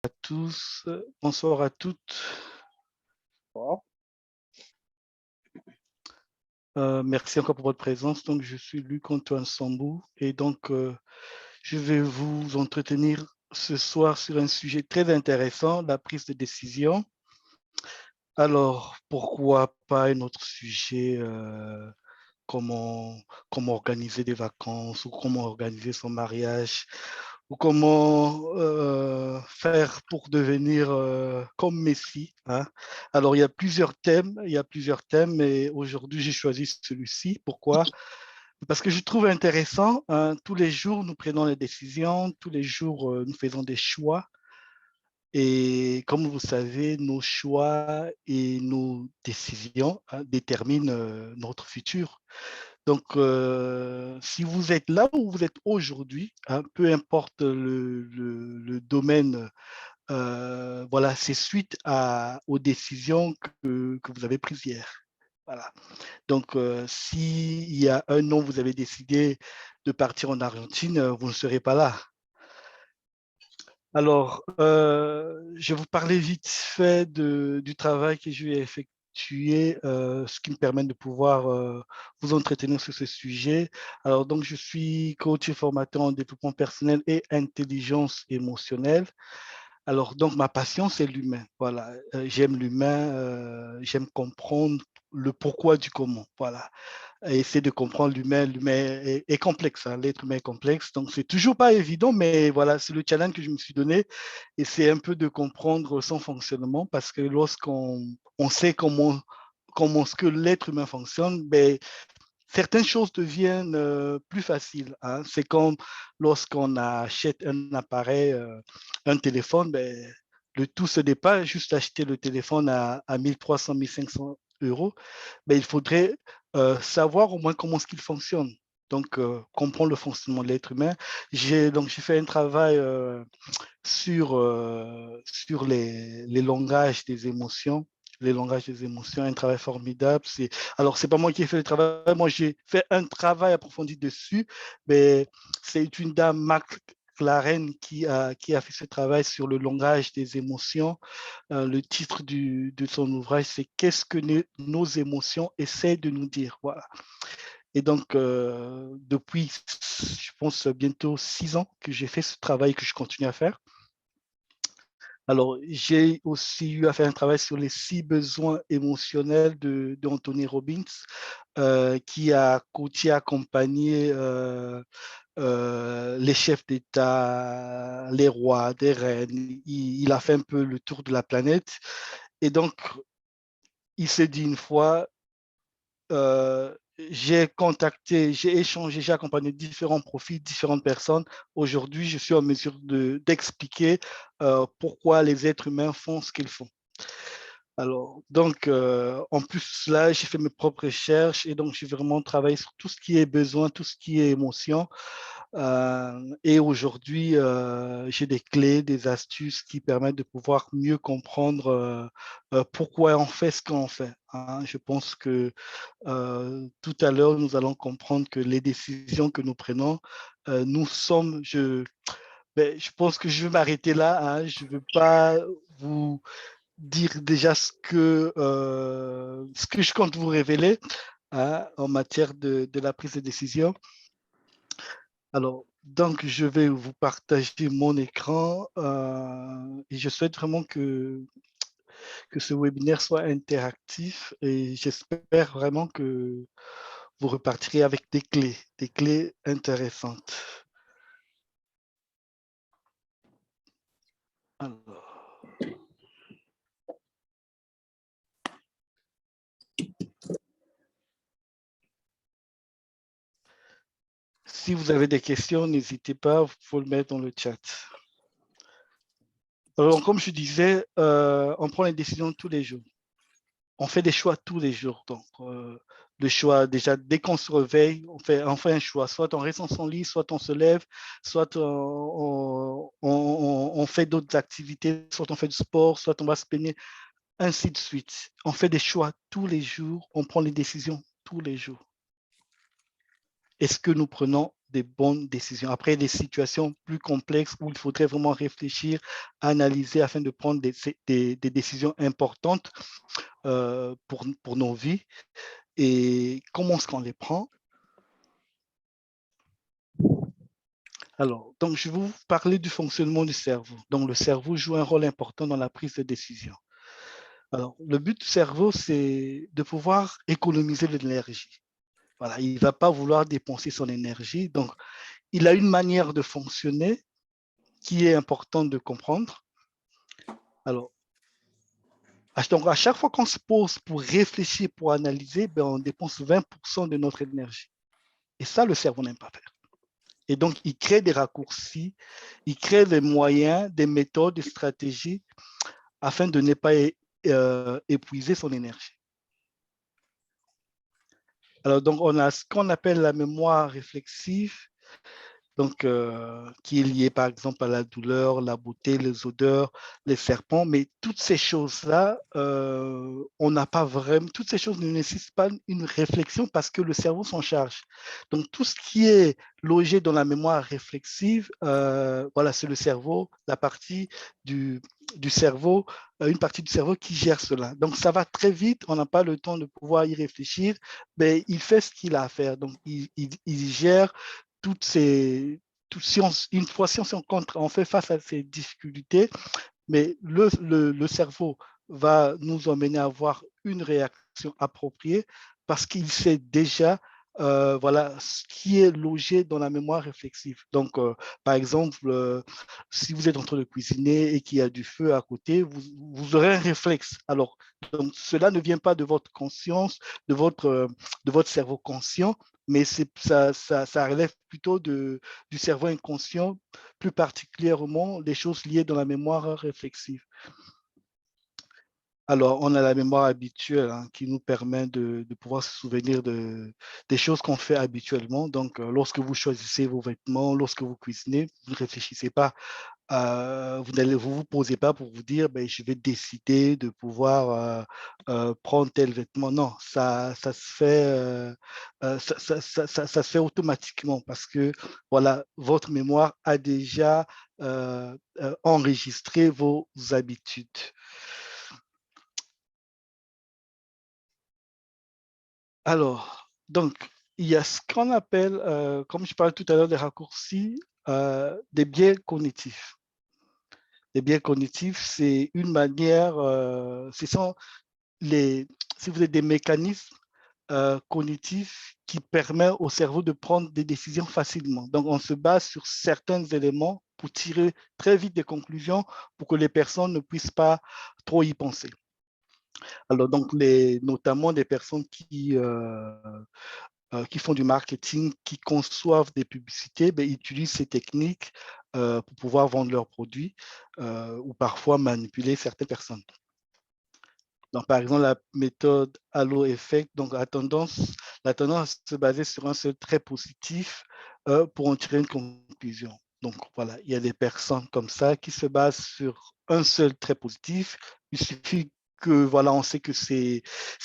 à tous, bonsoir à toutes. Merci encore pour votre présence. Donc, je suis Luc-Antoine Sambou et donc, je vais vous entretenir ce soir sur un sujet très intéressant, la prise de décision. Alors, pourquoi pas un autre sujet, comment, comment organiser des vacances ou comment organiser son mariage ou comment faire pour devenir comme Messi, hein. Alors, il y a plusieurs thèmes, et aujourd'hui, j'ai choisi celui-ci. Pourquoi? Parce que je trouve intéressant, hein, tous les jours, nous prenons des décisions, tous les jours, nous faisons des choix. Et comme vous savez, nos choix et nos décisions, hein, déterminent notre futur. Donc, si vous êtes là où vous êtes aujourd'hui, hein, peu importe le domaine, voilà, c'est suite aux décisions que vous avez prises hier. Voilà. Donc, s'il y a un an, vous avez décidé de partir en Argentine, vous ne serez pas là. Alors, je vais vous parler vite fait du travail que je vais effectuer, ce qui me permet de pouvoir vous entretenir sur ce sujet. Alors, donc, je suis coach et formateur en développement personnel et intelligence émotionnelle. Alors, donc, ma passion, c'est l'humain. Voilà, j'aime l'humain, j'aime comprendre le pourquoi du comment. Voilà, et essayer de comprendre l'humain. L'humain est complexe, hein, l'être humain est complexe. Donc, c'est toujours pas évident, mais voilà, c'est le challenge que je me suis donné. Et c'est un peu de comprendre son fonctionnement parce que lorsqu'on sait comment ce que l'être humain fonctionne, ben, certaines choses deviennent plus faciles, hein. C'est comme lorsqu'on achète un appareil, un téléphone, ben, le tout se dépasse, juste acheter le téléphone à 1300, 1500 euros, ben, il faudrait savoir au moins comment est-ce qu'il fonctionne. Donc, comprendre le fonctionnement de l'être humain. J'ai fait un travail sur les langages des émotions. Les langages des émotions, un travail formidable. Alors, c'est pas moi qui ai fait le travail, moi j'ai fait un travail approfondi dessus, mais c'est une dame, Marc Claren, qui a fait ce travail sur le langage des émotions. Le titre de son ouvrage, c'est Qu'est-ce que nos émotions essaient de nous dire. Voilà. Et donc, depuis, je pense, bientôt 6 ans que j'ai fait ce travail que je continue à faire. Alors, j'ai aussi eu à faire un travail sur les 6 besoins émotionnels d'Anthony Robbins, qui a coaché, accompagné les chefs d'État, les rois, des reines. Il a fait un peu le tour de la planète. Et donc, il s'est dit une fois, j'ai contacté, j'ai échangé, j'ai accompagné différents profils, différentes personnes. Aujourd'hui, je suis en mesure d'expliquer pourquoi les êtres humains font ce qu'ils font. Alors, donc, en plus, là, j'ai fait mes propres recherches et donc j'ai vraiment travaillé sur tout ce qui est besoin, tout ce qui est émotion. Et aujourd'hui, j'ai des clés, des astuces qui permettent de pouvoir mieux comprendre pourquoi on fait ce qu'on fait, hein. Je pense que tout à l'heure, nous allons comprendre que les décisions que nous prenons, nous sommes, je pense que je vais m'arrêter là, hein. Je ne veux pas vous dire déjà ce que je compte vous révéler, hein, en matière de la prise de décision. Alors, donc, je vais vous partager mon écran et je souhaite vraiment que ce webinaire soit interactif et j'espère vraiment que vous repartirez avec des clés intéressantes. Alors, si vous avez des questions, n'hésitez pas, vous pouvez le mettre dans le chat. Alors, comme je disais, on prend les décisions tous les jours. On fait des choix tous les jours. Donc, le choix, déjà, dès qu'on se réveille, on fait un choix. Soit on reste dans son lit, soit on se lève, soit on fait d'autres activités, soit on fait du sport, soit on va se baigner, ainsi de suite. On fait des choix tous les jours, on prend les décisions tous les jours. Et ce que nous prenons des bonnes décisions. Après, des situations plus complexes où il faudrait vraiment réfléchir, analyser afin de prendre des décisions importantes pour nos vies. Et comment est-ce qu'on les prend? Alors, donc, je vais vous parler du fonctionnement du cerveau. Donc, le cerveau joue un rôle important dans la prise de décision. Alors, le but du cerveau, c'est de pouvoir économiser de l'énergie. Voilà, il ne va pas vouloir dépenser son énergie. Donc, il a une manière de fonctionner qui est importante de comprendre. Alors, donc à chaque fois qu'on se pose pour réfléchir, pour analyser, ben, on dépense 20% de notre énergie. Et ça, le cerveau n'aime pas faire. Et donc, il crée des raccourcis, il crée des moyens, des méthodes, des stratégies afin de ne pas épuiser son énergie. Alors, donc, on a ce qu'on appelle la mémoire réflexive, donc, qui est liée par exemple à la douleur, la beauté, les odeurs, les serpents. Mais toutes ces choses-là, on n'a pas vraiment, toutes ces choses ne nécessitent pas une réflexion parce que le cerveau s'en charge. Donc, tout ce qui est logé dans la mémoire réflexive, voilà, c'est le cerveau, la partie du cerveau, une partie du cerveau qui gère cela. Donc, ça va très vite, on n'a pas le temps de pouvoir y réfléchir, mais il fait ce qu'il a à faire. Donc, il gère toutes ces, une fois si on fait face à ces difficultés, mais le cerveau va nous emmener à avoir une réaction appropriée parce qu'il sait déjà voilà, ce qui est logé dans la mémoire réflexive. Donc, par exemple, si vous êtes en train de cuisiner et qu'il y a du feu à côté, vous aurez un réflexe. Alors, donc, cela ne vient pas de votre conscience, de votre cerveau conscient, mais ça relève plutôt du cerveau inconscient, plus particulièrement les choses liées dans la mémoire réflexive. Alors, on a la mémoire habituelle qui nous permet de pouvoir se souvenir des choses qu'on fait habituellement. Donc, lorsque vous choisissez vos vêtements, lorsque vous cuisinez, vous ne réfléchissez pas, vous posez pas pour vous dire, ben, je vais décider de pouvoir prendre tel vêtement. Non, ça se fait, ça se fait automatiquement parce que voilà, votre mémoire a déjà enregistré vos habitudes. Alors, donc, il y a ce qu'on appelle, comme je parlais tout à l'heure des raccourcis, des biais cognitifs. Les biais cognitifs, c'est une manière, ce sont si vous êtes des mécanismes cognitifs qui permettent au cerveau de prendre des décisions facilement. Donc, on se base sur certains éléments pour tirer très vite des conclusions pour que les personnes ne puissent pas trop y penser. Alors, donc, notamment des personnes qui font du marketing, qui conçoivent des publicités, ben, utilisent ces techniques pour pouvoir vendre leurs produits ou parfois manipuler certaines personnes. Donc, par exemple, la méthode Halo Effect, donc la tendance à se baser sur un seul trait positif pour en tirer une conclusion. Donc, voilà, il y a des personnes comme ça qui se basent sur un seul trait positif. Il suffit que, voilà, on sait que c'est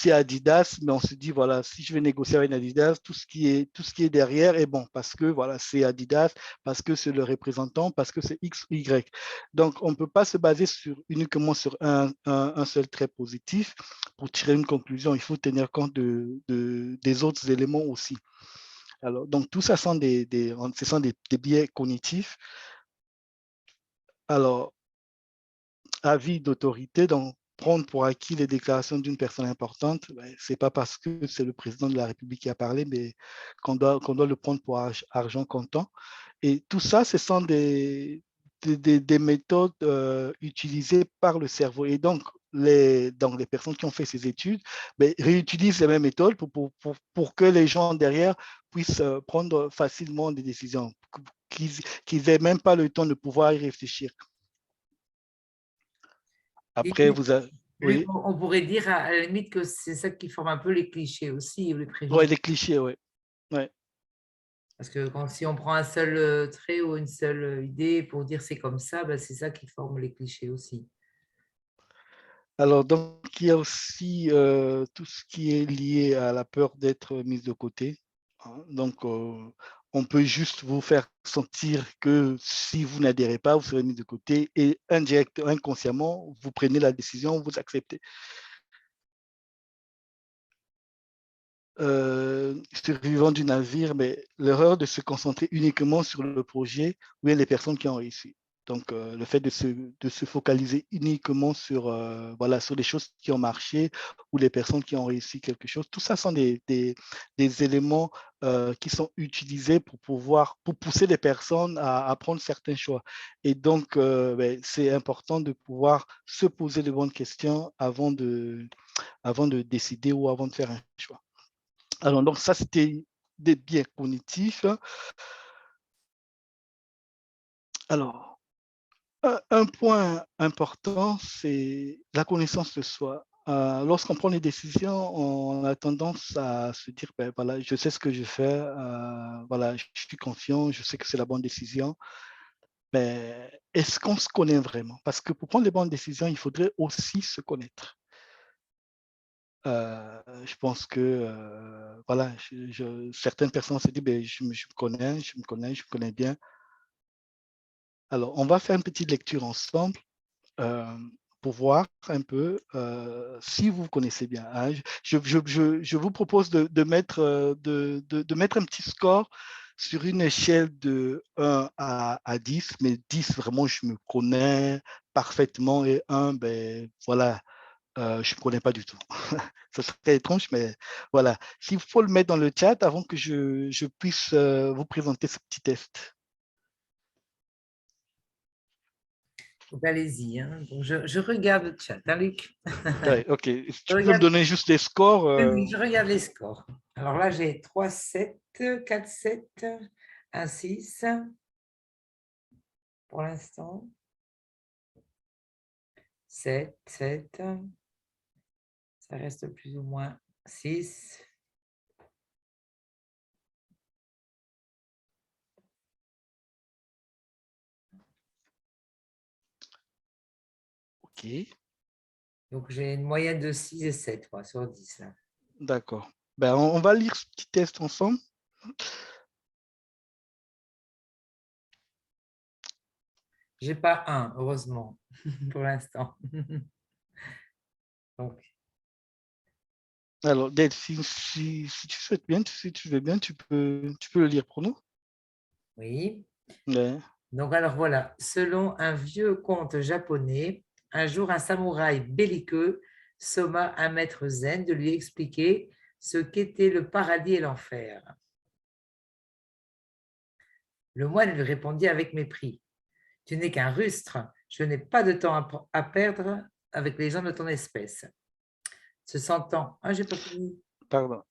Adidas, mais on se dit, voilà, si je vais négocier avec Adidas, tout ce qui est derrière est bon parce que, voilà, c'est Adidas, parce que c'est le représentant, parce que c'est X, Y. Donc, on ne peut pas se baser uniquement sur un seul trait positif pour tirer une conclusion. Il faut tenir compte des autres éléments aussi. Alors, donc, tout ça ce sont des biais cognitifs. Alors, avis d'autorité, donc prendre pour acquis les déclarations d'une personne importante, ben, ce n'est pas parce que c'est le président de la République qui a parlé, mais qu'on doit le prendre pour argent comptant. Et tout ça, ce sont des méthodes utilisées par le cerveau. Et donc, les personnes qui ont fait ces études ben, réutilisent les mêmes méthodes pour que les gens derrière puissent prendre facilement des décisions, qu'ils n'aient même pas le temps de pouvoir y réfléchir. Et Après, vous avez... Oui, on pourrait dire à la limite que c'est ça qui forme un peu les clichés aussi, ou les ouais, préjugés. les clichés, oui. Ouais. Parce que si on prend un seul trait ou une seule idée pour dire c'est comme ça, ben c'est ça qui forme les clichés aussi. Alors, donc, il y a aussi tout ce qui est lié à la peur d'être mis de côté. Donc, on peut juste vous faire sentir que si vous n'adhérez pas, vous serez mis de côté et inconsciemment, vous prenez la décision, vous acceptez. Survivant du navire, mais l'erreur de se concentrer uniquement sur le projet ou les personnes qui ont réussi. Donc, le fait de se focaliser uniquement sur, voilà, sur les choses qui ont marché ou les personnes qui ont réussi quelque chose, tout ça sont des éléments qui sont utilisés pour pousser les personnes à prendre certains choix. Et donc, c'est important de pouvoir se poser de bonnes questions avant de décider ou avant de faire un choix. Alors, donc ça, c'était des biais cognitifs. Alors, un point important, c'est la connaissance de soi. Lorsqu'on prend les décisions, on a tendance à se dire, ben, voilà, je sais ce que je fais, voilà, je suis confiant, je sais que c'est la bonne décision. Ben, est-ce qu'on se connaît vraiment? Parce que pour prendre les bonnes décisions, il faudrait aussi se connaître. Je pense que voilà, certaines personnes se disent, ben, je me connais bien. Alors, on va faire une petite lecture ensemble pour voir un peu si vous connaissez bien. Hein. Je vous propose de mettre, de mettre un petit score sur une échelle de 1 à 10, mais 10, vraiment, je me connais parfaitement et 1, ben voilà, je ne connais pas du tout. Ça serait étrange, mais voilà. S'il faut le mettre dans le chat avant que je puisse vous présenter ce petit test. Donc, allez-y. Hein. Donc, je regarde le chat, hein, Luc. Ouais, ok. Tu peux me Regarde, donner juste les scores oui, je regarde les scores. Alors là, j'ai 3-7, 4-7, 1-6 pour l'instant. 7, ça reste plus ou moins 6. Ok, Donc, j'ai une moyenne de 6 et 7 quoi, sur 10. Là. d'accord. Ben, on va lire ce petit test ensemble. J'ai pas 1, heureusement, pour l'instant. Donc, Alors, Dave, si tu souhaites bien, si tu veux bien, tu peux le lire pour nous. oui. Ouais. Donc, alors voilà, selon un vieux conte japonais, un jour un samouraï belliqueux somma un maître zen de lui expliquer ce qu'était le paradis et l'enfer. Le moine lui répondit avec mépris. Tu n'es qu'un rustre, je n'ai pas de temps à perdre avec les gens de ton espèce. Se sentant, ah, j'ai pas fini. Pardon.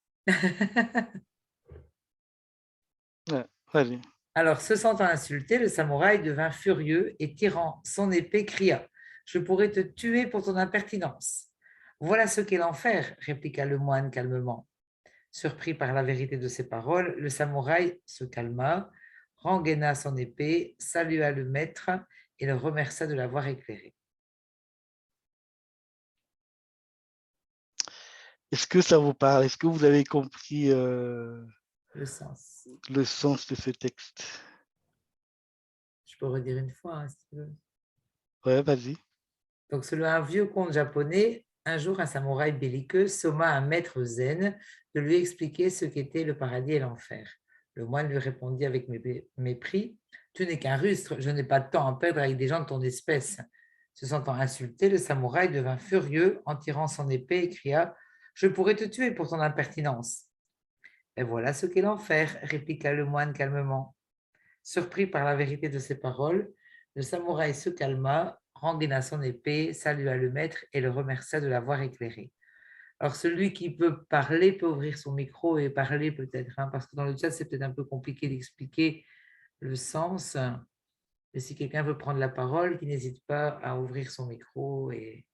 Ouais, vas-y. Alors, se sentant insulté, le samouraï devint furieux et tirant son épée, cria « Je pourrais te tuer pour ton impertinence. » Voilà ce qu'est l'enfer, répliqua le moine calmement. Surpris par la vérité de ces paroles, le samouraï se calma, rengaina son épée, salua le maître et le remercia de l'avoir éclairé. Est-ce que ça vous parle? Est-ce que vous avez compris Le sens. le sens de ce texte? Je peux redire une fois, hein, si tu veux. Ouais, vas-y. Donc, selon un vieux conte japonais, un jour, un samouraï belliqueux somma un maître zen de lui expliquer ce qu'était le paradis et l'enfer. Le moine lui répondit avec mépris « Tu n'es qu'un rustre, je n'ai pas de temps à perdre avec des gens de ton espèce. » Se sentant insulté, le samouraï devint furieux en tirant son épée et cria « Je pourrais te tuer pour ton impertinence. » Et voilà ce qu'est l'enfer, répliqua le moine calmement. Surpris par la vérité de ces paroles, le samouraï se calma, rengaina son épée, salua le maître et le remercia de l'avoir éclairé. Alors, celui qui peut parler peut ouvrir son micro et parler peut-être, hein, parce que dans le chat, c'est peut-être un peu compliqué d'expliquer le sens. Mais si quelqu'un veut prendre la parole, qu'il n'hésite pas à ouvrir son micro et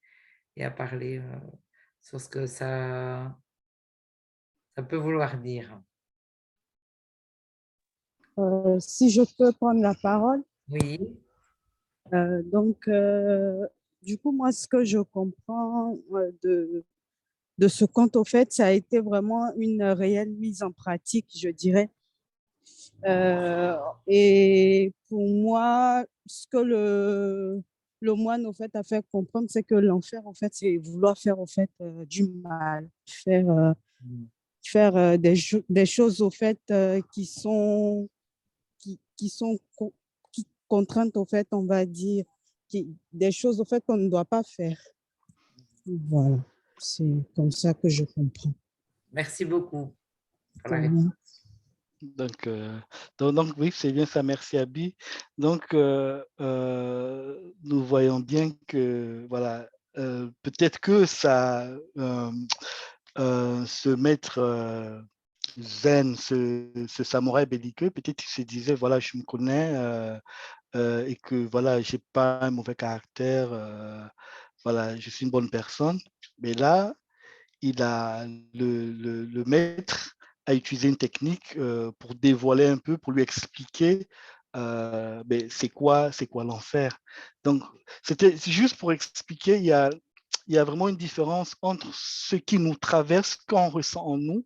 à parler sur ce que ça peut vouloir dire. Si je peux prendre la parole. Oui. Donc, du coup, moi, ce que je comprends de ce conte, au fait, ça a été vraiment une réelle mise en pratique, je dirais. Et pour moi, ce que le moine, en fait, a fait comprendre, c'est que l'enfer, en fait, c'est vouloir faire, en fait, du mal, faire des choses, au fait, qui sont contraintes, au fait, on va dire, des choses, au fait, qu'on ne doit pas faire. Voilà, c'est comme ça que je comprends. Merci beaucoup pour De la réponse. rien. Donc, oui, c'est bien ça, merci Abi. Donc, nous voyons bien que, voilà, peut-être que ça, ce maître zen, ce samouraï belliqueux, peut-être qu'il se disait, voilà, je me connais et que, voilà, j'ai pas un mauvais caractère, voilà, je suis une bonne personne. Mais là, le maître a utilisé une technique pour dévoiler un peu, pour lui expliquer c'est quoi l'enfer. Donc, c'est juste pour expliquer, il y a vraiment une différence entre ce qui nous traverse, ce qu'on ressent en nous,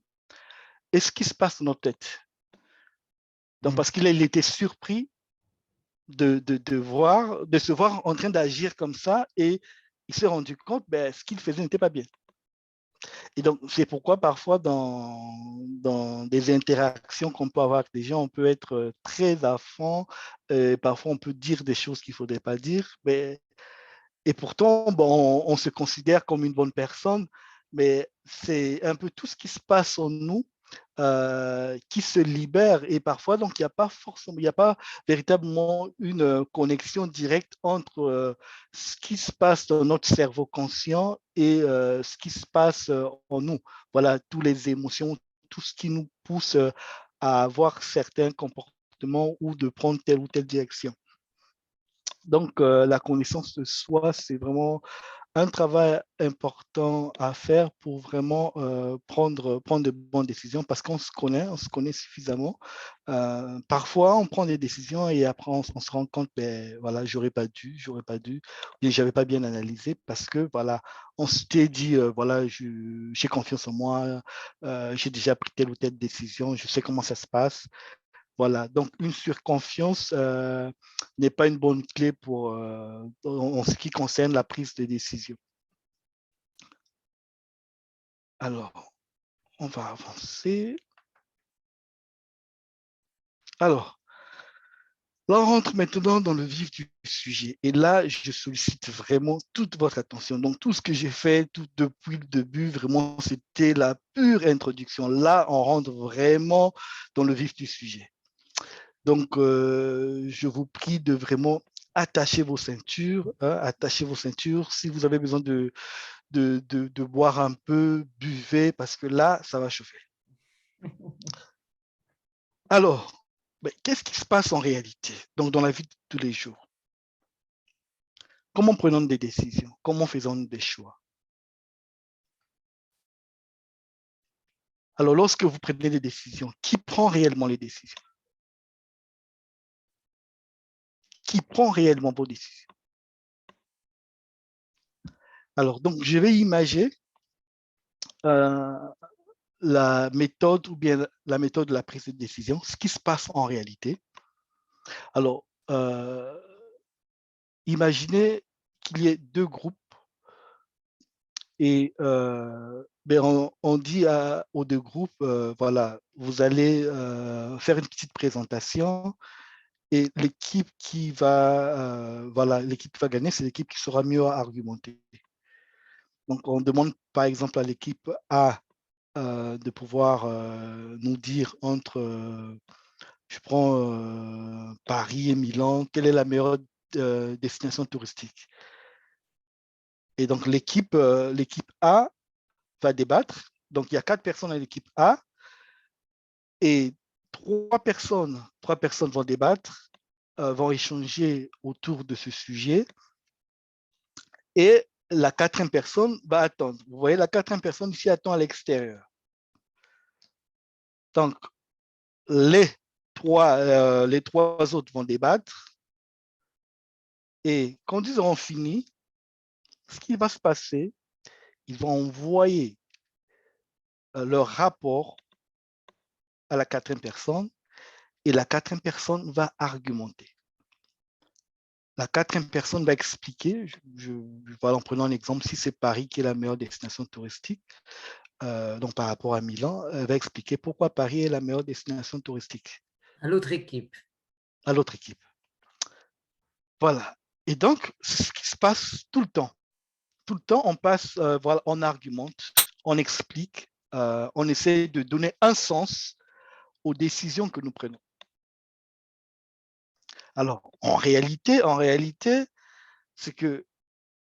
et ce qui se passe dans notre tête. Donc, parce qu'il était surpris de se voir en train d'agir comme ça, et il s'est rendu compte ce qu'il faisait n'était pas bien. Et donc, c'est pourquoi parfois, dans des interactions qu'on peut avoir avec des gens, on peut être très à fond. Parfois, on peut dire des choses qu'il ne faudrait pas dire. Et pourtant, bon, on se considère comme une bonne personne, mais c'est un peu tout ce qui se passe en nous qui se libère. Et parfois, donc, il n'y a pas véritablement une connexion directe entre ce qui se passe dans notre cerveau conscient et ce qui se passe en nous. Voilà, toutes les émotions, tout ce qui nous pousse à avoir certains comportements ou de prendre telle ou telle direction. Donc, la connaissance de soi, c'est vraiment un travail important à faire pour vraiment prendre de bonnes décisions parce qu'on se connaît suffisamment. Parfois, on prend des décisions et après, on se rend compte, voilà, j'aurais pas dû, ou j'avais pas bien analysé parce que, voilà, on s'était dit, voilà, j'ai confiance en moi, j'ai déjà pris telle ou telle décision, je sais comment ça se passe. Voilà, donc une surconfiance n'est pas une bonne clé en ce qui concerne la prise de décision. Alors, on va avancer. Alors, là, on rentre maintenant dans le vif du sujet. Et là, je sollicite vraiment toute votre attention. Donc, tout ce que j'ai fait depuis le début, vraiment, c'était la pure introduction. Là, on rentre vraiment dans le vif du sujet. Donc, je vous prie de vraiment attacher vos ceintures. Attachez vos ceintures. Si vous avez besoin de boire un peu, buvez, parce que là, ça va chauffer. Alors, qu'est-ce qui se passe en réalité, donc dans la vie de tous les jours? Comment prenons des décisions? Comment faisons des choix? Alors, lorsque vous prenez des décisions, qui prend réellement les décisions? Qui prend réellement vos décisions? Alors, donc, je vais imaginer la méthode ou bien la méthode de la prise de décision, ce qui se passe en réalité. Alors, imaginez qu'il y ait deux groupes et on dit aux deux groupes, voilà, vous allez faire une petite présentation et l'équipe qui va, l'équipe qui va gagner, c'est l'équipe qui sera mieux argumentée. Donc, on demande par exemple à l'équipe A de pouvoir nous dire entre, je prends Paris et Milan, quelle est la meilleure destination touristique? Et donc, l'équipe A va débattre. Donc, il y a 4 personnes à l'équipe A et 3 personnes vont débattre, vont échanger autour de ce sujet et la 4e personne va attendre. Vous voyez, la 4e personne ici attend à l'extérieur. Donc, les trois autres vont débattre et quand ils auront fini, ce qui va se passer, ils vont envoyer leur rapport à la 4e personne et la quatrième personne va argumenter. La quatrième personne va expliquer, voilà, en prenant un exemple, si c'est Paris qui est la meilleure destination touristique, donc par rapport à Milan, elle va expliquer pourquoi Paris est la meilleure destination touristique. À l'autre équipe. À l'autre équipe. Voilà. Et donc, c'est ce qui se passe tout le temps. Tout le temps, on passe, voilà, on argumente, on explique, on essaie de donner un sens aux décisions que nous prenons. Alors, en réalité, c'est que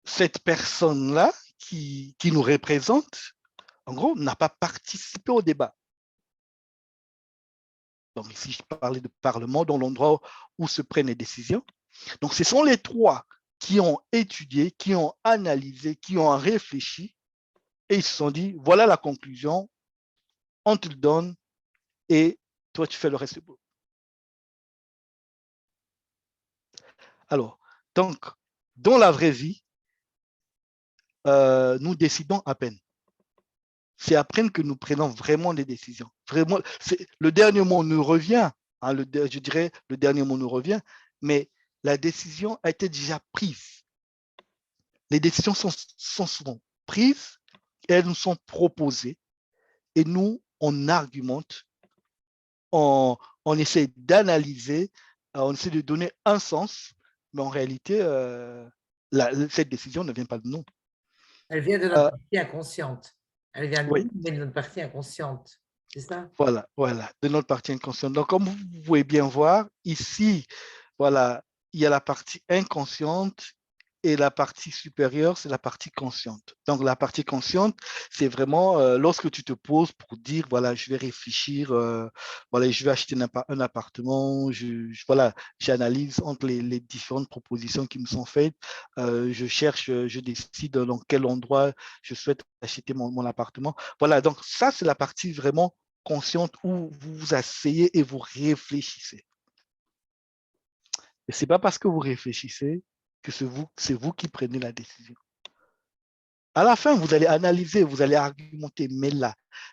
cette personne-là qui nous représente, en gros, n'a pas participé au débat. Donc, ici, je parlais de parlement, dans l'endroit où se prennent les décisions. Donc, ce sont les trois qui ont étudié, qui ont analysé, qui ont réfléchi, et ils se sont dit, voilà la conclusion, on te le donne, et toi, tu fais le reste du boulot. Alors, donc, dans la vraie vie, nous décidons à peine. C'est à peine que nous prenons vraiment des décisions. Vraiment, le dernier mot nous revient, hein, je dirais, le dernier mot nous revient, mais la décision a été déjà prise. Les décisions sont souvent prises, et elles nous sont proposées, et nous, on argumente, on essaie d'analyser, on essaie de donner un sens, mais en réalité, cette décision ne vient pas de nous. Elle vient de notre partie inconsciente. Elle vient de Oui. nous, mais de notre partie inconsciente. C'est ça? Voilà, de notre partie inconsciente. Donc, comme vous pouvez bien voir, ici, voilà, il y a la partie inconsciente et la partie supérieure, c'est la partie consciente. Donc, la partie consciente, c'est vraiment lorsque tu te poses pour dire, voilà, je vais réfléchir, voilà, je vais acheter un appartement, voilà, j'analyse entre les différentes propositions qui me sont faites, je cherche, je décide dans quel endroit je souhaite acheter mon appartement. Voilà, donc ça, c'est la partie vraiment consciente où vous vous asseyez et vous réfléchissez. Et ce n'est pas parce que vous réfléchissez que c'est vous qui prenez la décision. À la fin, vous allez analyser, vous allez argumenter, mais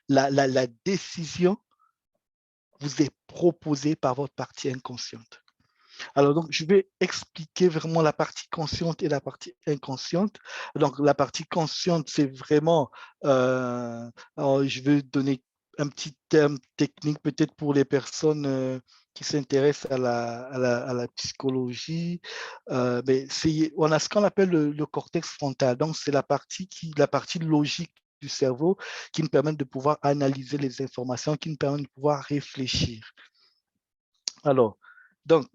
la décision vous est proposée par votre partie inconsciente. Alors, donc, je vais expliquer vraiment la partie consciente et la partie inconsciente. Donc, la partie consciente, c'est vraiment, je vais donner un petit terme technique peut-être pour les personnes qui s'intéressent à la psychologie. Mais on a ce qu'on appelle le cortex frontal. Donc, c'est la partie logique du cerveau qui nous permet de pouvoir analyser les informations, qui nous permet de pouvoir réfléchir. Alors, donc,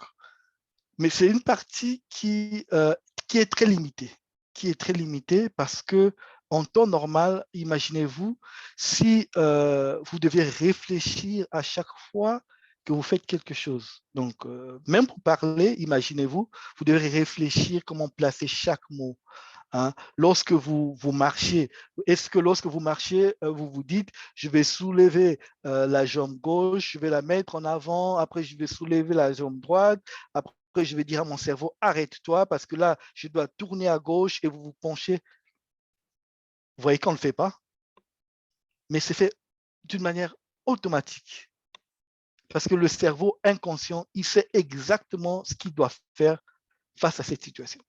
mais c'est une partie qui est très limitée, parce que en temps normal, imaginez-vous, si vous devez réfléchir à chaque fois que vous faites quelque chose. Donc, même pour parler, imaginez-vous, vous devez réfléchir comment placer chaque mot. Hein. Lorsque vous marchez, est-ce que lorsque vous marchez, vous vous dites, je vais soulever la jambe gauche, je vais la mettre en avant, après je vais soulever la jambe droite, après je vais dire à mon cerveau, arrête-toi, parce que là, je dois tourner à gauche et vous vous penchez. Vous voyez qu'on ne le fait pas, mais c'est fait d'une manière automatique. Parce que le cerveau inconscient, il sait exactement ce qu'il doit faire face à cette situation.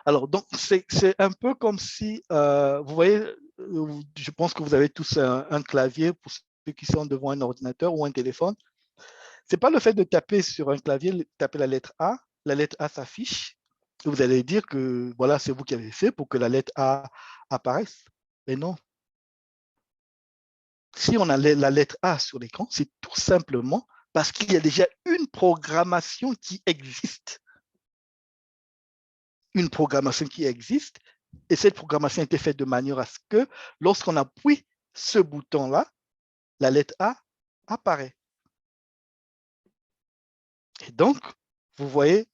Alors, donc, c'est un peu comme si, vous voyez, je pense que vous avez tous un clavier pour ceux qui sont devant un ordinateur ou un téléphone. Ce n'est pas le fait de taper sur un clavier, taper la lettre A s'affiche, et vous allez dire que voilà, c'est vous qui avez fait pour que la lettre A apparaisse. Mais non. Si on a la lettre A sur l'écran, c'est tout simplement parce qu'il y a déjà une programmation qui existe. Une programmation qui existe, et cette programmation a été faite de manière à ce que lorsqu'on appuie ce bouton-là, la lettre A apparaît. Et donc, vous voyez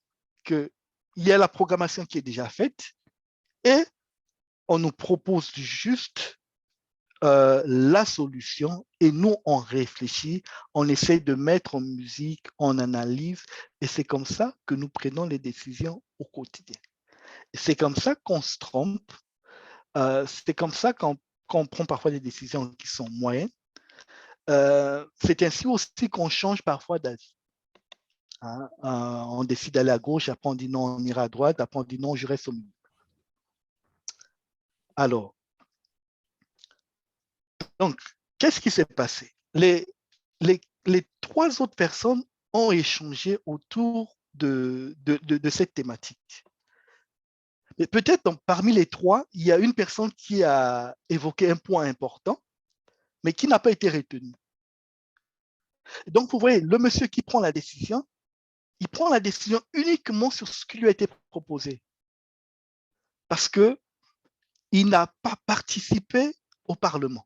qu'il y a la programmation qui est déjà faite et on nous propose juste la solution et nous, on réfléchit, on essaie de mettre en musique, on analyse et c'est comme ça que nous prenons les décisions au quotidien. C'est comme ça qu'on se trompe, c'est comme ça qu'on prend parfois des décisions qui sont moyennes, c'est ainsi aussi qu'on change parfois d'avis. Hein. On décide d'aller à gauche, après on dit non, on ira à droite, après on dit non, je reste au milieu. Alors, donc, qu'est-ce qui s'est passé? Les 3 autres personnes ont échangé autour de cette thématique. Mais peut-être parmi les 3, il y a une personne qui a évoqué un point important, mais qui n'a pas été retenu. Donc, vous voyez, le monsieur qui prend la décision, il prend la décision uniquement sur ce qui lui a été proposé. Parce qu'il n'a pas participé au Parlement.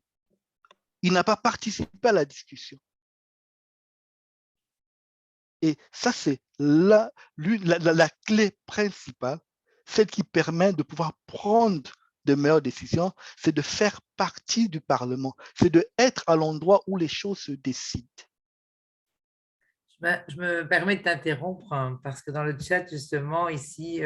Il n'a pas participé à la discussion. Et ça, c'est la clé principale, celle qui permet de pouvoir prendre de meilleures décisions, c'est de faire partie du Parlement, c'est d'être à l'endroit où les choses se décident. Je me permets de t'interrompre hein, parce que dans le chat, justement, ici,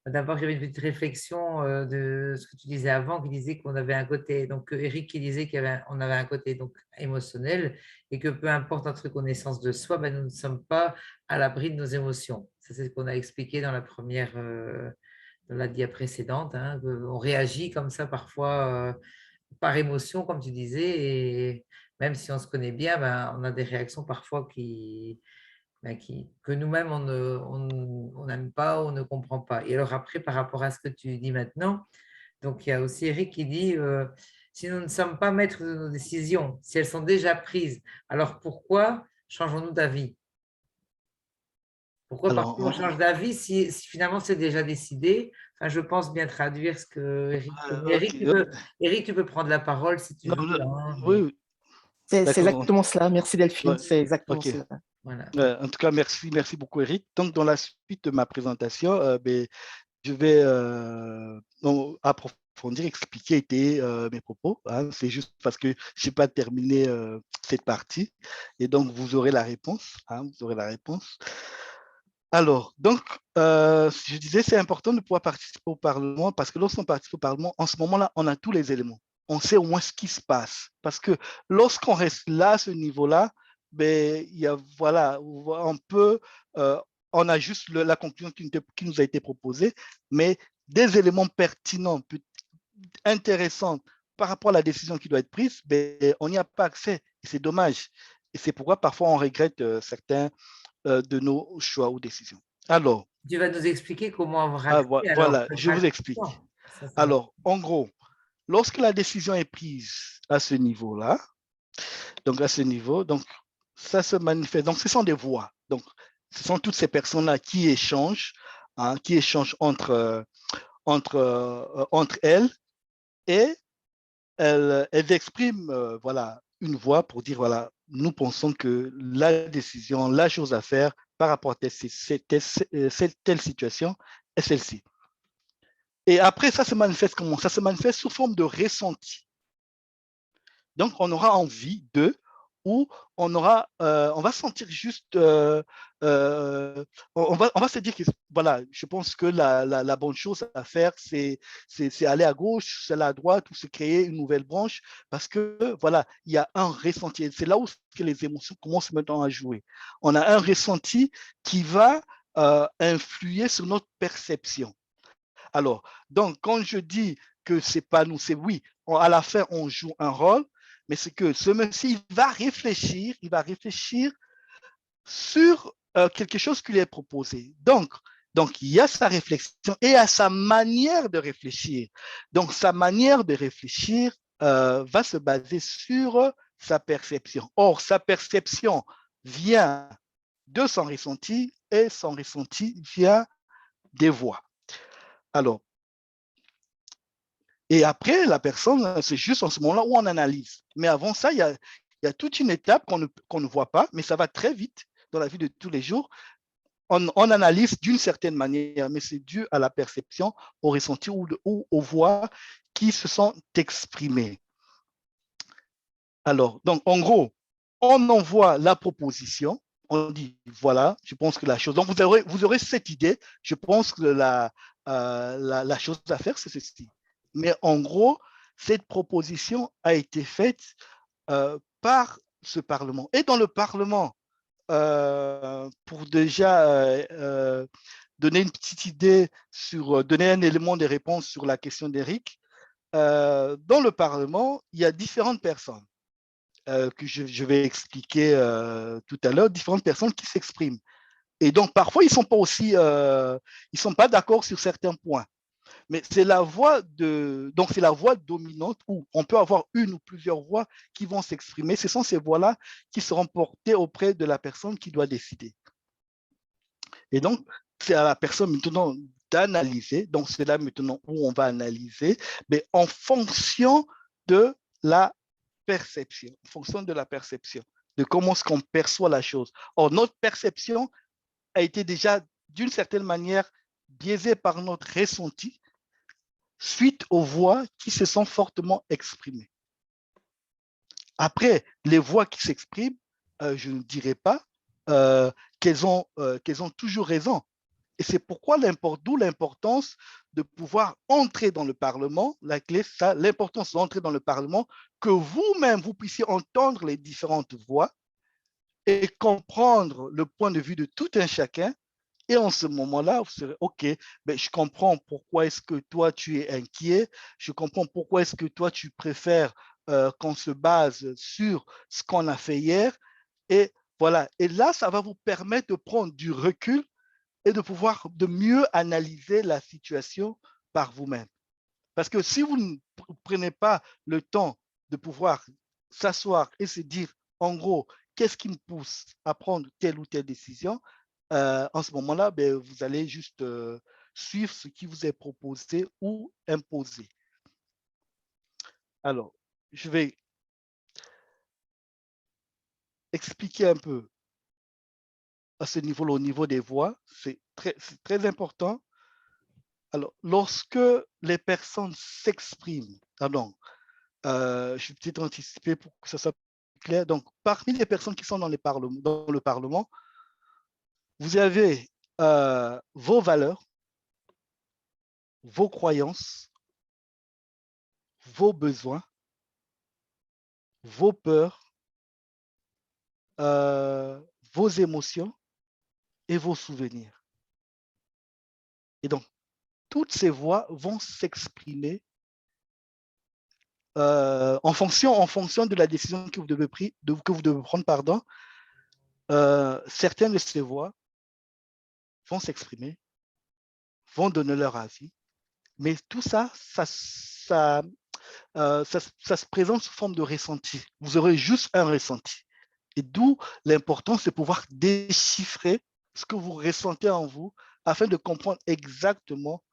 d'abord, j'avais une petite réflexion de ce que tu disais avant, qui disait qu'on avait un côté, donc Eric qui disait qu'on avait un côté donc, émotionnel et que peu importe notre connaissance de soi, ben, nous ne sommes pas à l'abri de nos émotions. Ça, c'est ce qu'on a expliqué dans la première, dans la dia précédente. Hein, on réagit comme ça parfois par émotion, comme tu disais, et même si on se connaît bien, ben, on a des réactions parfois que nous-mêmes, on n'aime pas, on ne comprend pas. Et alors après, par rapport à ce que tu dis maintenant, donc il y a aussi Eric qui dit, si nous ne sommes pas maîtres de nos décisions, si elles sont déjà prises, alors pourquoi changeons-nous d'avis? Pourquoi Alors, parfois on change d'avis si finalement c'est déjà décidé? Enfin, je pense bien traduire ce que Eric, ok. Eric, tu peux prendre la parole si tu Non, veux. Hein, mais oui, C'est d'accord. exactement cela. Merci Delphine, Ouais, c'est exactement ok. cela. voilà. En tout cas, merci beaucoup, Eric. Donc, dans la suite de ma présentation, je vais approfondir, expliquer mes propos. Hein. C'est juste parce que je n'ai pas terminé cette partie. Et donc, vous aurez la réponse. Hein, vous aurez la réponse. Alors, donc, je disais, c'est important de pouvoir participer au Parlement parce que lorsqu'on participe au Parlement, en ce moment-là, on a tous les éléments. On sait au moins ce qui se passe. Parce que lorsqu'on reste là, à ce niveau-là, ben, voilà, on a juste la conclusion qui nous a été proposée, mais des éléments pertinents, intéressants par rapport à la décision qui doit être prise, ben, on n'y a pas accès. Et c'est dommage. Et c'est pourquoi parfois on regrette certains de nos choix ou décisions. Alors, Tu vas nous expliquer comment avoir accès voilà, je vous explique. Ça, Alors, en gros, lorsque la décision est prise à ce niveau-là, donc à ce niveau, donc ça se manifeste. Donc, ce sont des voix. Donc, ce sont toutes ces personnes-là qui échangent, hein, entre elles et elles expriment voilà, une voix pour dire, voilà, nous pensons que la décision, la chose à faire par rapport à telle situation est celle-ci. Et après, ça se manifeste comment? Ça se manifeste sous forme de ressenti. Donc, on aura envie de, ou on va sentir juste, on va se dire que, voilà, je pense que la bonne chose à faire, c'est aller à gauche, c'est aller à droite, ou se créer une nouvelle branche, parce que, voilà, il y a un ressenti. C'est là où les émotions commencent maintenant à jouer. On a un ressenti qui va influer sur notre perception. Alors, donc, quand je dis que c'est pas nous, c'est oui, à la fin, on joue un rôle, mais c'est que ce monsieur, il va réfléchir sur quelque chose qui lui est proposé. Donc, il y a sa réflexion et à sa manière de réfléchir. Donc, sa manière de réfléchir va se baser sur sa perception. Or, sa perception vient de son ressenti et son ressenti vient des voix. Alors, et après, la personne, c'est juste en ce moment-là où on analyse. Mais avant ça, il y a toute une étape qu'on ne voit pas, mais ça va très vite dans la vie de tous les jours. On analyse d'une certaine manière, mais c'est dû à la perception, au ressenti ou aux voix qui se sont exprimées. Alors, donc, en gros, on envoie la proposition, on dit, voilà, je pense que la chose... Donc, vous aurez cette idée, je pense que la chose à faire, c'est ceci. Mais en gros, cette proposition a été faite par ce Parlement. Et dans le Parlement, pour déjà donner une petite idée donner un élément de réponse sur la question d'Éric, dans le Parlement, il y a différentes personnes que je vais expliquer tout à l'heure, différentes personnes qui s'expriment. Et donc, parfois, ils ne sont pas d'accord sur certains points. Mais c'est la voix dominante où on peut avoir une ou plusieurs voix qui vont s'exprimer. Ce sont ces voix-là qui seront portées auprès de la personne qui doit décider. Et donc, c'est à la personne maintenant d'analyser. Donc, c'est là maintenant où on va analyser, mais en fonction de la perception, de comment est-ce qu'on perçoit la chose. Or, notre perception a été déjà, d'une certaine manière, biaisée par notre ressenti suite aux voix qui se sont fortement exprimées. Après, les voix qui s'expriment, je ne dirais pas qu'elles ont toujours raison. Et c'est pourquoi d'où l'importance de pouvoir entrer dans le Parlement. La clé, c'est ça, l'importance d'entrer dans le Parlement, que vous-même, vous puissiez entendre les différentes voix et comprendre le point de vue de tout un chacun. Et en ce moment-là, vous serez, OK, ben, je comprends pourquoi est-ce que toi, tu es inquiet. Je comprends pourquoi est-ce que toi, tu préfères qu'on se base sur ce qu'on a fait hier. Et voilà. Et là, ça va vous permettre de prendre du recul et de mieux analyser la situation par vous-même. Parce que si vous ne prenez pas le temps de pouvoir s'asseoir et se dire, en gros, qu'est-ce qui me pousse à prendre telle ou telle décision, en ce moment-là, ben, vous allez juste suivre ce qui vous est proposé ou imposé. Alors, je vais expliquer un peu à ce niveau-là, au niveau des voix. C'est très important. Alors, lorsque les personnes s'expriment, pardon, je vais peut-être anticiper pour que ça soit clair. Donc, parmi les personnes qui sont dans le Parlement, vous avez vos valeurs, vos croyances, vos besoins, vos peurs, vos émotions et vos souvenirs. Et donc, toutes ces voix vont s'exprimer en fonction de la décision que vous devez prendre. Pardon. Certaines de ces voix vont s'exprimer, vont donner leur avis, mais tout ça, ça se présente sous forme de ressenti. Vous aurez juste un ressenti. Et d'où l'importance de pouvoir déchiffrer ce que vous ressentez en vous afin de comprendre exactement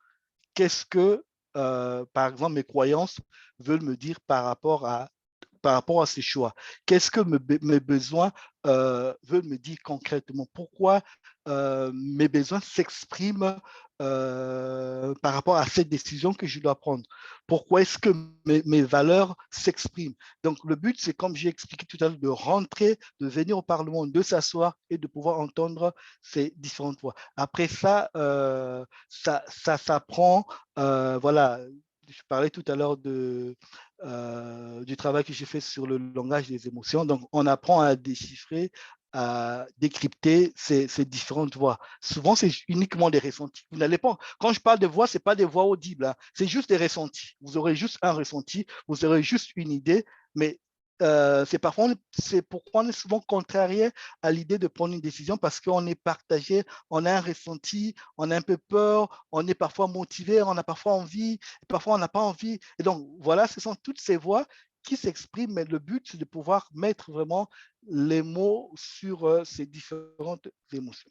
qu'est-ce que, par exemple, mes croyances veulent me dire par rapport à ces choix. Qu'est-ce que mes besoins veulent me dire concrètement? Pourquoi mes besoins s'expriment par rapport à cette décision que je dois prendre? Pourquoi est-ce que mes valeurs s'expriment? Donc, le but, c'est, comme j'ai expliqué tout à l'heure, de rentrer, de venir au Parlement, de s'asseoir et de pouvoir entendre ces différentes voix. Après ça, ça s'apprend. Voilà, je parlais tout à l'heure du travail que j'ai fait sur le langage des émotions. Donc, on apprend à déchiffrer, à décrypter ces différentes voix. Souvent, c'est uniquement des ressentis. Vous n'allez pas, quand je parle de voix, ce n'est pas des voix audibles, hein. C'est juste des ressentis. Vous aurez juste un ressenti, vous aurez juste une idée, mais c'est pourquoi on est souvent contrarié à l'idée de prendre une décision, parce qu'on est partagé, on a un ressenti, on a un peu peur, on est parfois motivé, on a parfois envie, parfois on n'a pas envie. Et donc, voilà, ce sont toutes ces voix qui s'expriment, mais le but, c'est de pouvoir mettre vraiment les mots sur ces différentes émotions.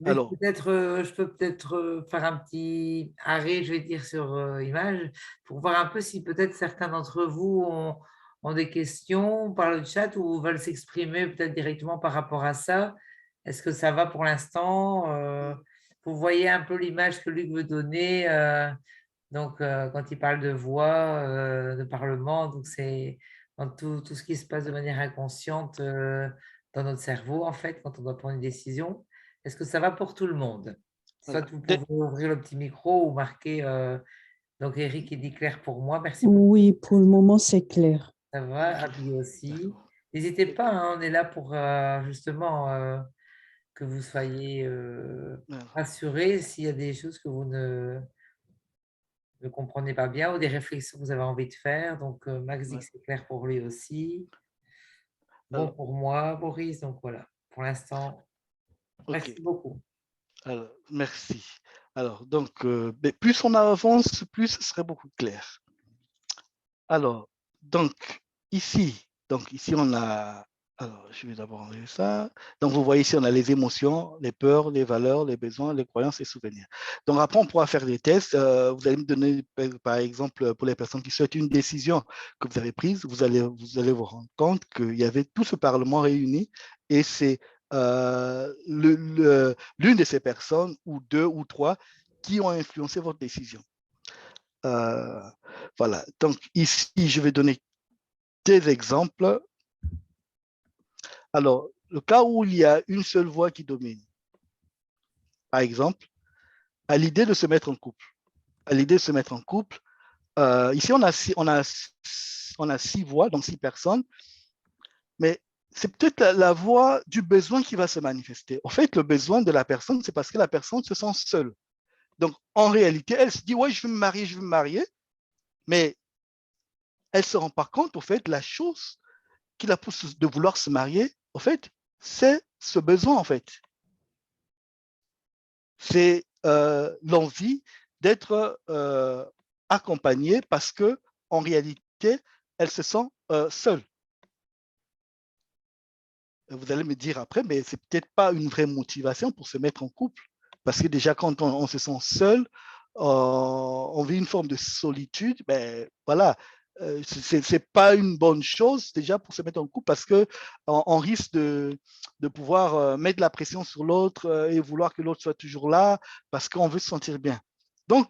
Alors, Je peux peut-être faire un petit arrêt, je vais dire, sur image, pour voir un peu si peut-être certains d'entre vous ont des questions par le chat ou veulent s'exprimer peut-être directement par rapport à ça. Est-ce que ça va pour l'instant? Vous voyez un peu l'image que Luc veut donner. Donc, quand il parle de voix, de parlement, donc c'est dans tout ce qui se passe de manière inconsciente dans notre cerveau, en fait, quand on doit prendre une décision. Est-ce que ça va pour tout le monde? Soit vous pouvez ouvrir le petit micro ou marquer. Donc, Eric, il dit clair pour moi. Merci beaucoup. Oui, pour le moment, c'est clair. Ça va, Abby aussi. N'hésitez pas, hein, on est là pour justement que vous soyez rassurés s'il y a des choses que vous ne comprenez pas bien ou des réflexions que vous avez envie de faire. Donc, Max dit Ouais. que c'est clair pour lui aussi. Bon Alors, pour moi, Boris. Donc, voilà, pour l'instant, merci ok. beaucoup. Alors, merci. Alors, donc, mais plus on avance, plus ce serait beaucoup clair. Alors, ici, on a, alors, je vais d'abord enlever ça. Donc, vous voyez ici, on a les émotions, les peurs, les valeurs, les besoins, les croyances et souvenirs. Donc, après, on pourra faire des tests. Vous allez me donner, par exemple, pour les personnes qui souhaitent une décision que vous avez prise, vous allez vous rendre compte qu'il y avait tout ce Parlement réuni et c'est l'une de ces personnes, ou deux ou trois, qui ont influencé votre décision. Voilà. Donc, ici, je vais donner des exemples. Alors, le cas où il y a une seule voix qui domine, par exemple, à l'idée de se mettre en couple. À l'idée de se mettre en couple, ici, on a six voix, donc six personnes, mais c'est peut-être la voix du besoin qui va se manifester. En fait, le besoin de la personne, c'est parce que la personne se sent seule. Donc, en réalité, elle se dit, ouais, je veux me marier, mais elle ne se rend pas compte, au fait, la chose qui la pousse de vouloir se marier, en fait, c'est ce besoin, en fait. C'est l'envie d'être accompagnée parce que en réalité, elle se sent seule. Vous allez me dire après, mais c'est peut-être pas une vraie motivation pour se mettre en couple. Parce que déjà, quand on se sent seul, on vit une forme de solitude, ben voilà, c'est pas une bonne chose déjà pour se mettre en couple parce que on risque de pouvoir mettre la pression sur l'autre et vouloir que l'autre soit toujours là parce qu'on veut se sentir bien. Donc,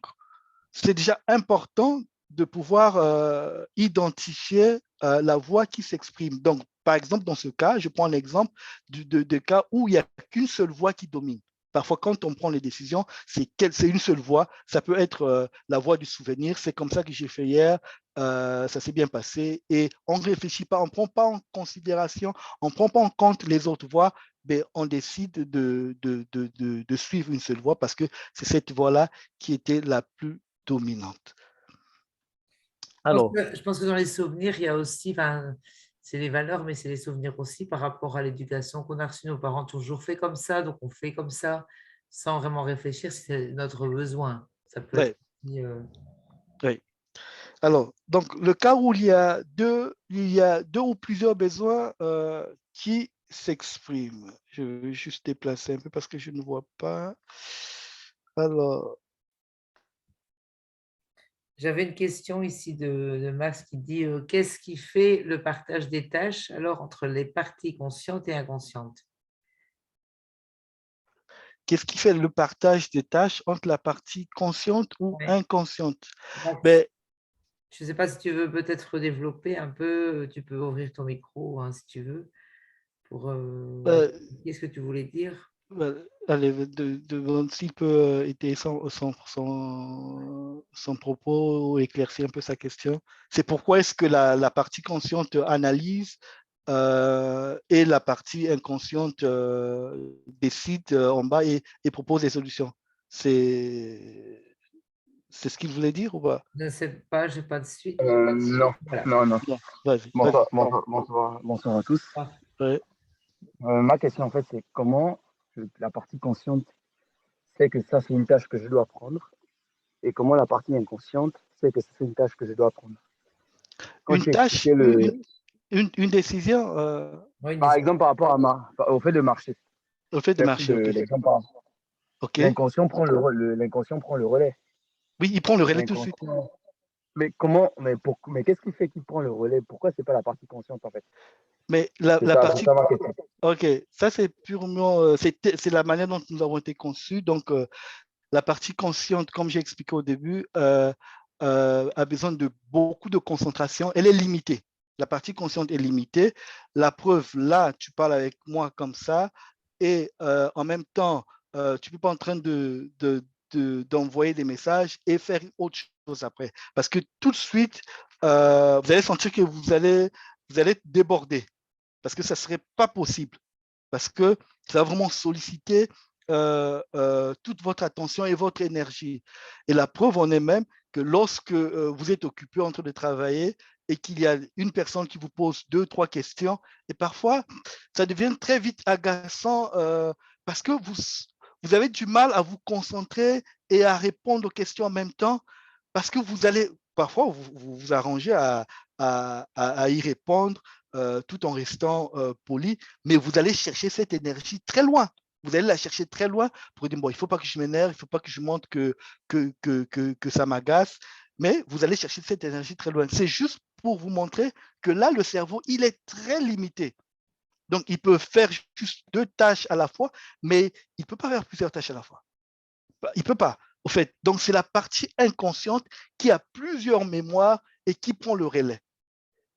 c'est déjà important de pouvoir identifier la voix qui s'exprime. Donc, par exemple, dans ce cas, je prends l'exemple de cas où il n'y a qu'une seule voix qui domine. Parfois, quand on prend les décisions, c'est une seule voix. Ça peut être la voix du souvenir. C'est comme ça que j'ai fait hier. Ça s'est bien passé. Et on ne réfléchit pas, on ne prend pas en considération, on ne prend pas en compte les autres voix. Mais on décide de suivre une seule voix parce que c'est cette voix-là qui était la plus dominante. Alors, Je pense que dans les souvenirs, il y a aussi, c'est les valeurs, mais c'est les souvenirs aussi par rapport à l'éducation qu'on a reçue. Nos parents ont toujours fait comme ça, donc on fait comme ça sans vraiment réfléchir si c'est notre besoin. Ça peut être aussi, oui. Alors, donc, le cas où il y a deux ou plusieurs besoins qui s'expriment. Je vais juste déplacer un peu parce que je ne vois pas. Alors, J'avais une question ici de Max qui dit qu'est-ce qui fait le partage des tâches alors entre les parties conscientes et inconscientes? qu'est-ce qui fait le partage des tâches entre la partie consciente ou Oui. inconsciente? Max, Ben, je ne sais pas si tu veux peut-être développer un peu, tu peux ouvrir ton micro hein, si tu veux, pour qu'est-ce que tu voulais dire? allez, s'il peut aider son propos, éclaircir un peu sa question. C'est pourquoi est-ce que la partie consciente analyse et la partie inconsciente décide en bas et propose des solutions. C'est ce qu'il voulait dire ou pas? Je ne sais pas, je n'ai pas de suite. Non, Voilà. non, non. Non, vas-y. Bonsoir à tous. Ouais. Ma question, en fait, c'est comment la partie consciente sait que ça, c'est une tâche que je dois prendre et comment la partie inconsciente sait que c'est une tâche que je dois prendre. Quand Une tu tâche, expliquais une décision Oui, par exemple, par rapport au fait de marcher, au fait de marcher, ok. l'exemple, Ok. l'inconscient prend l'inconscient prend le relais. Oui, il prend le relais tout de suite. L'inconscient. Mais qu'est-ce qui fait qu'il prend le relais? Pourquoi c'est pas la partie consciente, en fait? Mais C'est la ça, partie, ma question. ok, ça c'est purement, c'est la manière dont nous avons été conçus. Donc, la partie consciente, comme j'ai expliqué au début, a besoin de beaucoup de concentration. Elle est limitée. La partie consciente est limitée. La preuve, là, tu parles avec moi comme ça, et en même temps, tu ne peux pas en train d'envoyer des messages et faire autre chose après. Parce que tout de suite, vous allez sentir que vous allez être débordé parce que ça ne serait pas possible, parce que ça va vraiment solliciter toute votre attention et votre énergie. Et la preuve en est même que lorsque vous êtes occupé en train de travailler et qu'il y a une personne qui vous pose 2, 3 questions, et parfois, ça devient très vite agaçant parce que vous avez du mal à vous concentrer et à répondre aux questions en même temps, parce que vous allez, parfois, vous arrangez à y répondre tout en restant poli, mais vous allez chercher cette énergie très loin. Vous allez la chercher très loin pour dire, bon, il ne faut pas que je m'énerve, il ne faut pas que je montre que ça m'agace, mais vous allez chercher cette énergie très loin. C'est juste pour vous montrer que là, le cerveau, il est très limité. Donc, il peut faire juste 2 tâches à la fois, mais il ne peut pas faire plusieurs tâches à la fois. Il ne peut pas, au fait. Donc, c'est la partie inconsciente qui a plusieurs mémoires et qui prend le relais.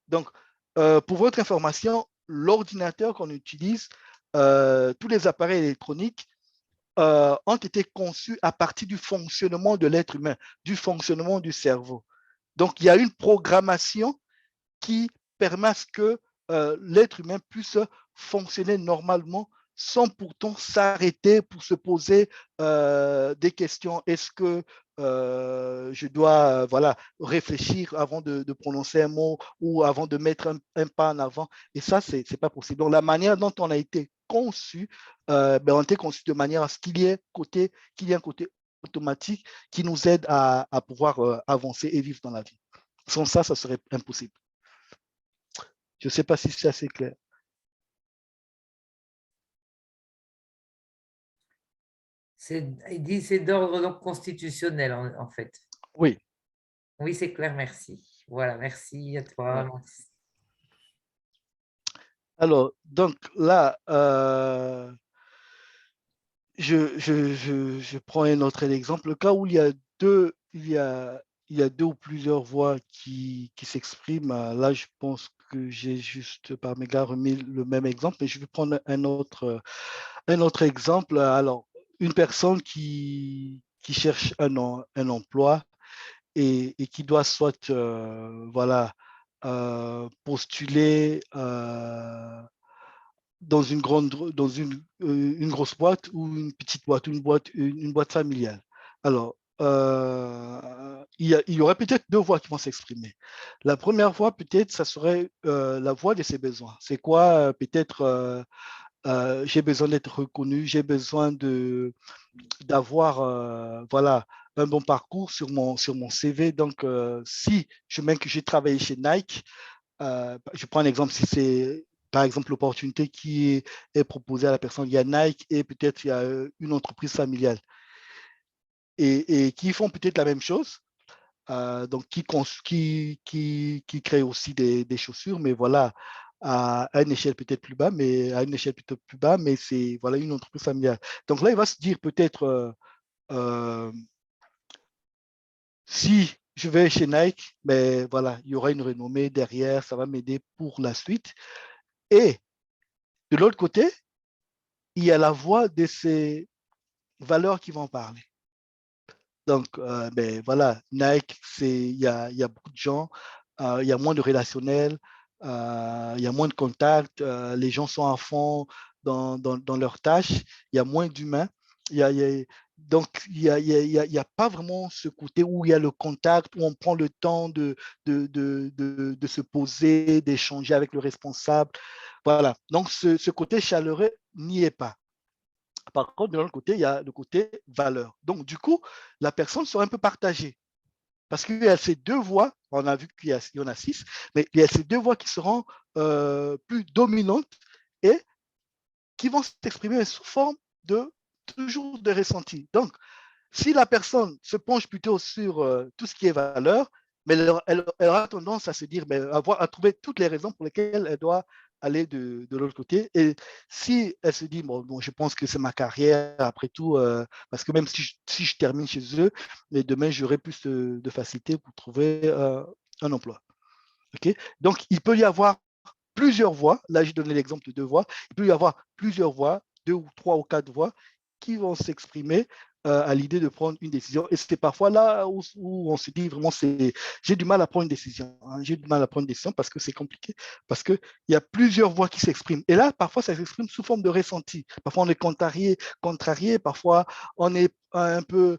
Donc, pour votre information, l'ordinateur qu'on utilise, tous les appareils électroniques ont été conçus à partir du fonctionnement de l'être humain, du fonctionnement du cerveau. Donc, il y a une programmation qui permet à ce que l'être humain puisse fonctionner normalement sans pourtant s'arrêter pour se poser des questions. Est-ce que je dois réfléchir avant de prononcer un mot ou avant de mettre un pas en avant? Et ça, ce n'est pas possible. Donc, la manière dont on a été conçu, on a été conçu de manière à ce qu'il y ait un côté automatique qui nous aide à pouvoir avancer et vivre dans la vie. Sans ça, ça serait impossible. Je ne sais pas si c'est assez clair. Il dit c'est d'ordre donc constitutionnel, en fait. Oui. Oui, c'est clair, merci. Voilà, merci à toi. Ouais. Alors, donc là, je prends un autre exemple. Le cas où il y a deux ou plusieurs voix qui s'expriment, là, je pense que j'ai juste par mégarde remis le même exemple, mais je vais prendre un autre exemple. Alors, une personne qui cherche un emploi et qui doit soit postuler dans une grosse boîte ou une petite boîte, une boîte familiale. Alors, il y aurait peut-être 2 voix qui vont s'exprimer. La première voix, peut-être, ça serait la voix de ses besoins. C'est quoi, peut-être, j'ai besoin d'être reconnu, j'ai besoin d'avoir un bon parcours sur mon CV. Donc, si je mets que j'ai travaillé chez Nike, je prends un exemple, si c'est par exemple l'opportunité qui est proposée à la personne, il y a Nike et peut-être il y a une entreprise familiale et qui font peut-être la même chose, donc qui créent aussi des chaussures, mais voilà, à une échelle peut-être plus bas, mais c'est voilà une entreprise familiale. Donc là, il va se dire peut-être si je vais chez Nike, mais voilà, il y aura une renommée derrière, ça va m'aider pour la suite. Et de l'autre côté, il y a la voix de ces valeurs qui vont parler. Donc, voilà, Nike, il y a beaucoup de gens, il y a moins de relationnel, il y a moins de contacts, les gens sont à fond dans leurs tâches, il y a moins d'humains. Donc, il y a pas vraiment ce côté où il y a le contact, où on prend le temps de se poser, d'échanger avec le responsable. Voilà, donc ce côté chaleureux n'y est pas. Par contre, de l'autre côté, il y a le côté valeur. Donc, du coup, la personne sera un peu partagée. Parce qu'il y a ces 2 voix, on a vu qu'il y en a 6, mais il y a ces 2 voix qui seront plus dominantes et qui vont s'exprimer sous forme de toujours de ressenti. Donc, si la personne se penche plutôt sur tout ce qui est valeur, mais elle aura tendance à se dire, mais à trouver toutes les raisons pour lesquelles elle doit aller de l'autre côté. Et si elle se dit, bon, je pense que c'est ma carrière, après tout, parce que même si je termine chez eux, mais demain, j'aurai plus de facilité pour trouver un emploi. Okay. Donc, il peut y avoir plusieurs voix. Là, j'ai donné l'exemple de 2 voix. Il peut y avoir plusieurs voix, 2 ou 3 ou 4 voix qui vont s'exprimer à l'idée de prendre une décision. Et c'est parfois là où on se dit vraiment, j'ai du mal à prendre une décision. Hein. J'ai du mal à prendre une décision parce que c'est compliqué, parce qu'il y a plusieurs voix qui s'expriment. Et là, parfois, ça s'exprime sous forme de ressenti. Parfois, on est contrarié, parfois, on est un peu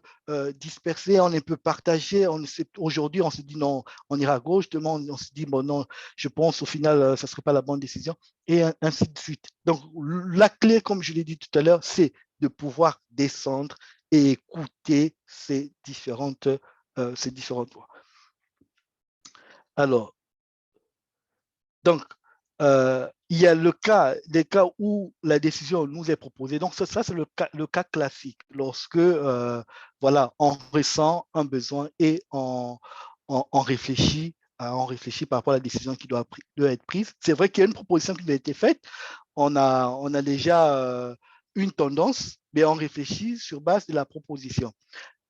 dispersé, on est un peu partagé. Aujourd'hui, on se dit non, on ira à gauche. Demain, on se dit bon, non, je pense au final, ça ne serait pas la bonne décision. Et ainsi de suite. Donc, la clé, comme je l'ai dit tout à l'heure, c'est de pouvoir descendre et écouter ces différentes voix. Alors, donc, il y a des cas où la décision nous est proposée. Donc, ça c'est le cas classique, lorsque voilà, on ressent un besoin et on réfléchit par rapport à la décision qui doit être prise. C'est vrai qu'il y a une proposition qui a été faite. On a déjà une tendance, mais on réfléchit sur base de la proposition.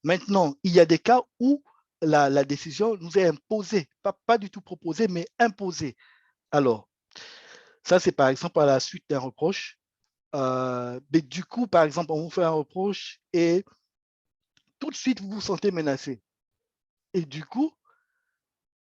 Maintenant, il y a des cas où la décision nous est imposée, pas du tout proposée, mais imposée. Alors, ça, c'est par exemple à la suite d'un reproche. Mais du coup, par exemple, on vous fait un reproche et tout de suite, vous vous sentez menacé. Et du coup,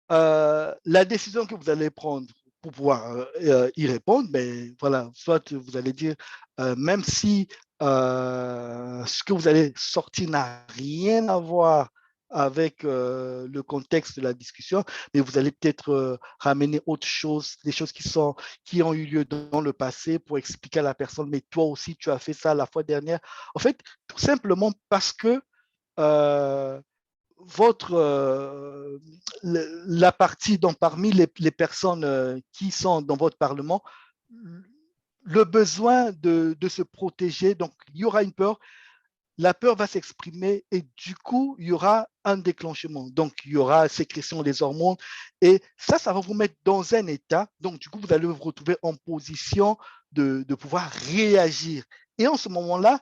la décision que vous allez prendre pour pouvoir y répondre, ben, voilà, soit vous allez dire, même si ce que vous allez sortir n'a rien à voir avec le contexte de la discussion, mais vous allez peut-être ramener autre chose, des choses qui ont eu lieu dans le passé pour expliquer à la personne, mais toi aussi, tu as fait ça la fois dernière. En fait, tout simplement parce que la partie, donc parmi les personnes qui sont dans votre Parlement, le besoin de se protéger, donc il y aura une peur, la peur va s'exprimer et du coup, il y aura un déclenchement. Donc, il y aura sécrétion des hormones et ça va vous mettre dans un état. Donc, du coup, vous allez vous retrouver en position de pouvoir réagir. Et en ce moment-là,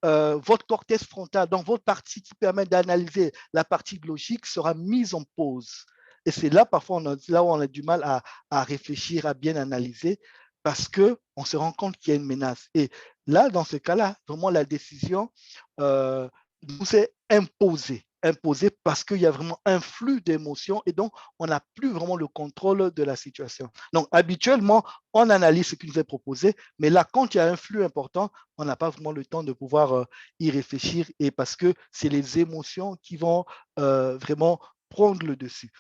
votre cortex frontal, donc votre partie qui permet d'analyser la partie logique, sera mise en pause. Et c'est là, parfois, là où on a du mal à réfléchir, à bien analyser, parce qu'on se rend compte qu'il y a une menace. Et là, dans ce cas-là, vraiment, la décision nous est imposée parce qu'il y a vraiment un flux d'émotions et donc on n'a plus vraiment le contrôle de la situation. Donc, habituellement, on analyse ce qui nous est proposé, mais là, quand il y a un flux important, on n'a pas vraiment le temps de pouvoir y réfléchir et parce que c'est les émotions qui vont vraiment prendre le dessus.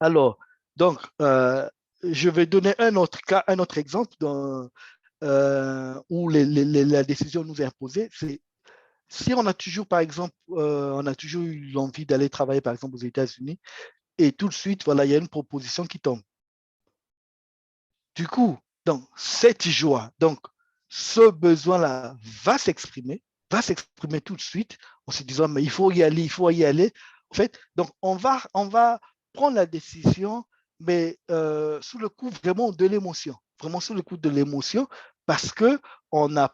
Alors, donc, je vais donner un autre cas, un autre exemple où la décision nous est imposée. C'est si on a toujours, par exemple, on a toujours eu l'envie d'aller travailler, par exemple, aux États-Unis, et tout de suite, voilà, il y a une proposition qui tombe. Du coup, donc, cette joie, donc, ce besoin-là va s'exprimer tout de suite, en se disant, mais il faut y aller, il faut y aller. En fait, donc, on va prendre la décision, mais sous le coup vraiment de l'émotion, vraiment sous le coup de l'émotion, parce que on n'a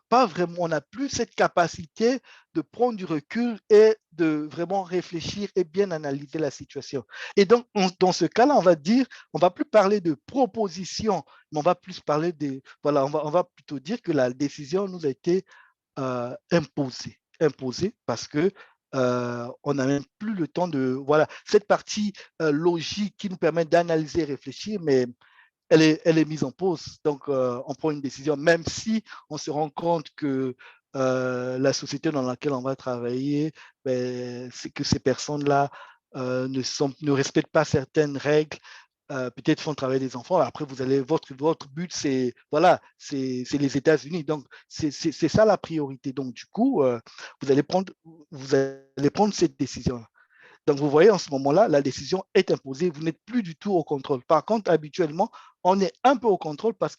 plus cette capacité de prendre du recul et de vraiment réfléchir et bien analyser la situation. Et donc, dans ce cas-là, on va plus parler de proposition, mais on va plus parler voilà, on va plutôt dire que la décision nous a été imposée parce que on n'a même plus le temps de, voilà, cette partie logique qui nous permet d'analyser et réfléchir, mais elle est mise en pause. Donc, on prend une décision, même si on se rend compte que la société dans laquelle on va travailler, ben, c'est que ces personnes-là ne respectent pas certaines règles, peut-être font travailler des enfants. Après, votre but, c'est voilà, c'est les États-Unis. Donc, c'est ça la priorité. Donc, du coup, vous allez prendre cette décision-là. Donc, vous voyez, en ce moment-là, la décision est imposée. Vous n'êtes plus du tout au contrôle. Par contre, habituellement, on est un peu au contrôle parce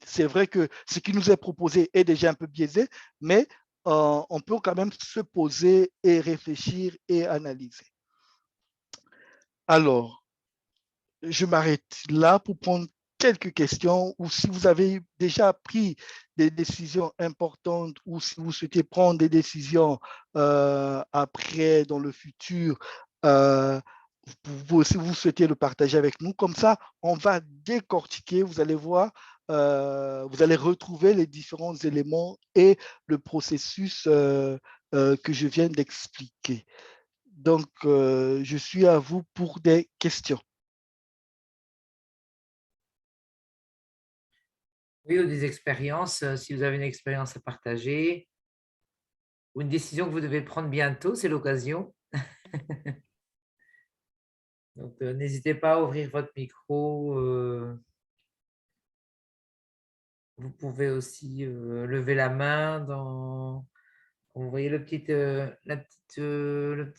c'est vrai que ce qui nous est proposé est déjà un peu biaisé, mais on peut quand même se poser et réfléchir et analyser. Alors, je m'arrête là pour prendre quelques questions ou si vous avez déjà pris des décisions importantes ou si vous souhaitez prendre des décisions après, dans le futur, si vous souhaitez le partager avec nous. Comme ça, on va décortiquer, vous allez voir, vous allez retrouver les différents éléments et le processus que je viens d'expliquer. Donc, je suis à vous pour des questions. Oui, ou des expériences, si vous avez une expérience à partager, ou une décision que vous devez prendre bientôt, c'est l'occasion. Donc, n'hésitez pas à ouvrir votre micro. Vous pouvez aussi lever la main dans… Vous voyez le petit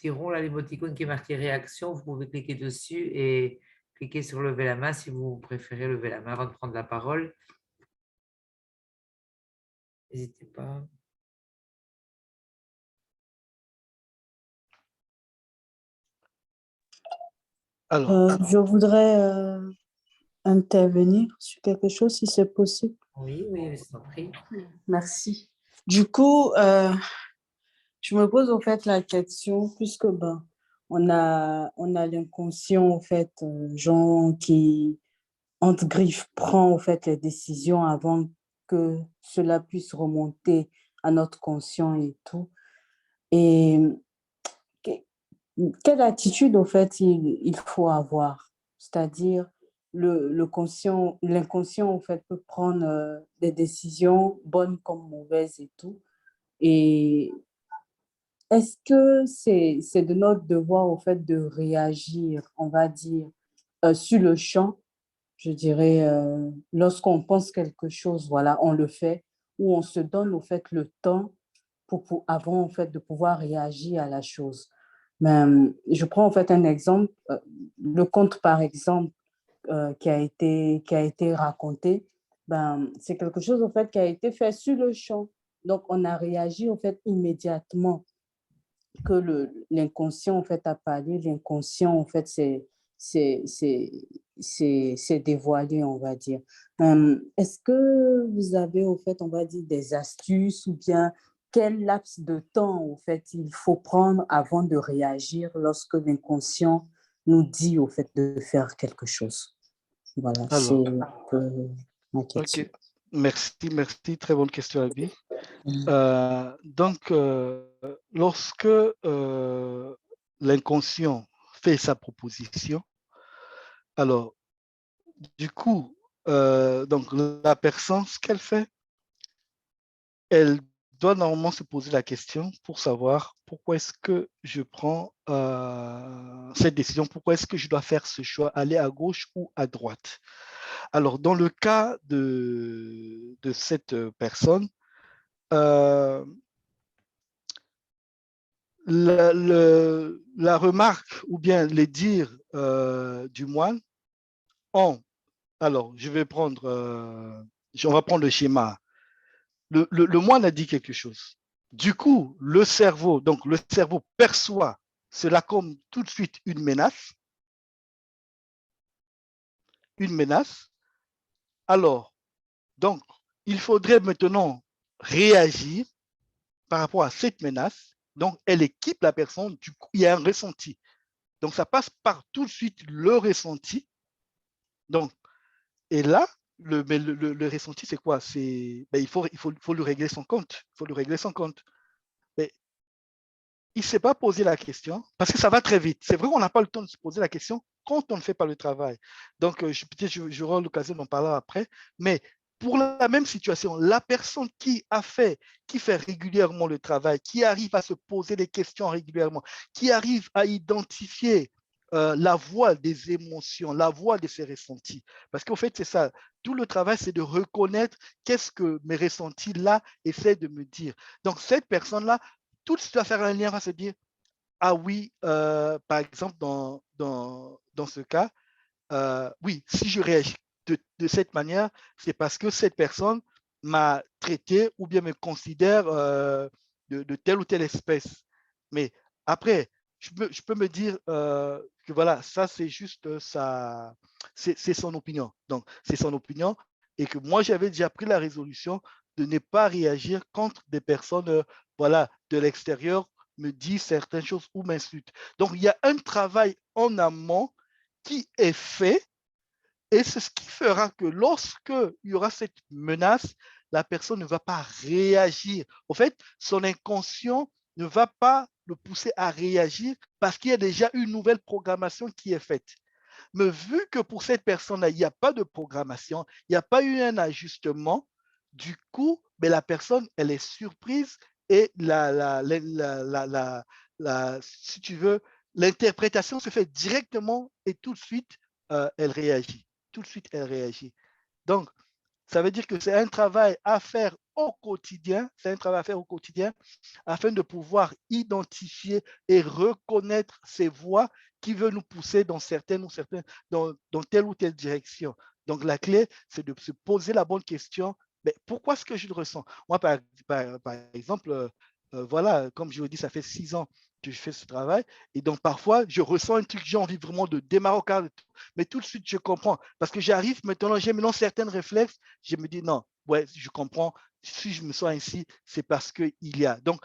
rond, là, l'émoticône qui est marqué réaction. Vous pouvez cliquer dessus et cliquer sur lever la main si vous préférez lever la main avant de prendre la parole. N'hésitez pas. Alors, Je voudrais intervenir sur quelque chose, si c'est possible. Oui, oui, je t'en prie. Merci. Du coup, je me pose en fait la question, puisque ben, on a l'inconscient, en fait, genre qui, entre griffes, prend en fait les décisions avant que cela puisse remonter à notre conscient et tout. Et que- quelle attitude, en fait, il faut avoir? C'est-à-dire, l'inconscient, en fait, peut prendre des décisions bonnes comme mauvaises et tout. Et est-ce que c'est de notre devoir, au fait, de réagir, on va dire, sur le champ, je dirais, lorsqu'on pense quelque chose, voilà, on le fait, ou on se donne, au fait, le temps avant, en fait, de pouvoir réagir à la chose. Mais, je prends, en fait, un exemple, le conte, par exemple, qui a été raconté, ben, c'est quelque chose, en fait, qui a été fait sur le champ. Donc, on a réagi, en fait, immédiatement que l'inconscient, en fait, a parlé. L'inconscient, en fait, c'est, c'est, c'est dévoilé, on va dire. Est-ce que vous avez, au fait, on va dire, des astuces ou bien quel laps de temps, au fait, il faut prendre avant de réagir lorsque l'inconscient nous dit, au fait, de faire quelque chose? Voilà, c'est alors, un peu ma question. ok. Merci. Très bonne question, Abby. Donc, lorsque l'inconscient fait sa proposition, alors, du coup, donc la personne, ce qu'elle fait, elle doit normalement se poser la question pour savoir pourquoi est-ce que je prends cette décision, pourquoi est-ce que je dois faire ce choix, aller à gauche ou à droite. Alors, dans le cas de cette personne, euh, la remarque ou bien les dires du moine ont, alors je vais prendre, on va prendre le schéma. Le moine a dit quelque chose. Du coup, le cerveau perçoit cela comme tout de suite une menace. Une menace. Alors, donc, il faudrait maintenant réagir par rapport à cette menace. Donc, elle équipe la personne. Du coup, il y a un ressenti. Donc, ça passe par tout de suite le ressenti. Donc, et là, le ressenti, c'est quoi? Il faut lui régler son compte. Il faut lui régler son compte. Mais il ne s'est pas posé la question parce que ça va très vite. C'est vrai qu'on n'a pas le temps de se poser la question quand on ne fait pas le travail. Donc, peut-être j'aurai l'occasion d'en parler après. Mais pour la même situation, la personne qui fait régulièrement le travail, qui arrive à se poser des questions régulièrement, qui arrive à identifier la voix des émotions, la voix de ses ressentis. Parce qu'en fait, c'est ça. Tout le travail, c'est de reconnaître qu'est-ce que mes ressentis là essaient de me dire. Donc, cette personne-là, tout de suite va faire un lien, va se dire, ah oui, par exemple, dans ce cas, oui, si je réagis de cette manière, c'est parce que cette personne m'a traité ou bien me considère de telle ou telle espèce. Mais après, je peux me dire que voilà, ça c'est juste ça, c'est son opinion. Donc, c'est son opinion et que moi, j'avais déjà pris la résolution de ne pas réagir contre des personnes voilà, de l'extérieur me disent certaines choses ou m'insultent. Donc, il y a un travail en amont qui est fait et c'est ce qui fera que lorsque il y aura cette menace, la personne ne va pas réagir. En fait, son inconscient ne va pas le pousser à réagir parce qu'il y a déjà une nouvelle programmation qui est faite. Mais vu que pour cette personne-là, il n'y a pas de programmation, il n'y a pas eu un ajustement, du coup, mais la personne, elle est surprise et si tu veux, l'interprétation se fait directement et tout de suite, elle réagit. Tout de suite, elle réagit. Donc, ça veut dire que c'est un travail à faire au quotidien, afin de pouvoir identifier et reconnaître ces voies qui veulent nous pousser dans dans telle ou telle direction. Donc, la clé, c'est de se poser la bonne question. Mais pourquoi est-ce que je le ressens? Moi, par exemple, voilà, comme je vous dis, ça fait 6 ans que je fais ce travail. Et donc, parfois, je ressens un truc, j'ai envie vraiment de démarrer au quart de tour. Mais tout de suite, je comprends. Parce que j'arrive maintenant, j'ai maintenant certains réflexes. Je me dis, non, ouais, je comprends. Si je me sens ainsi, c'est parce qu'il y a. Donc,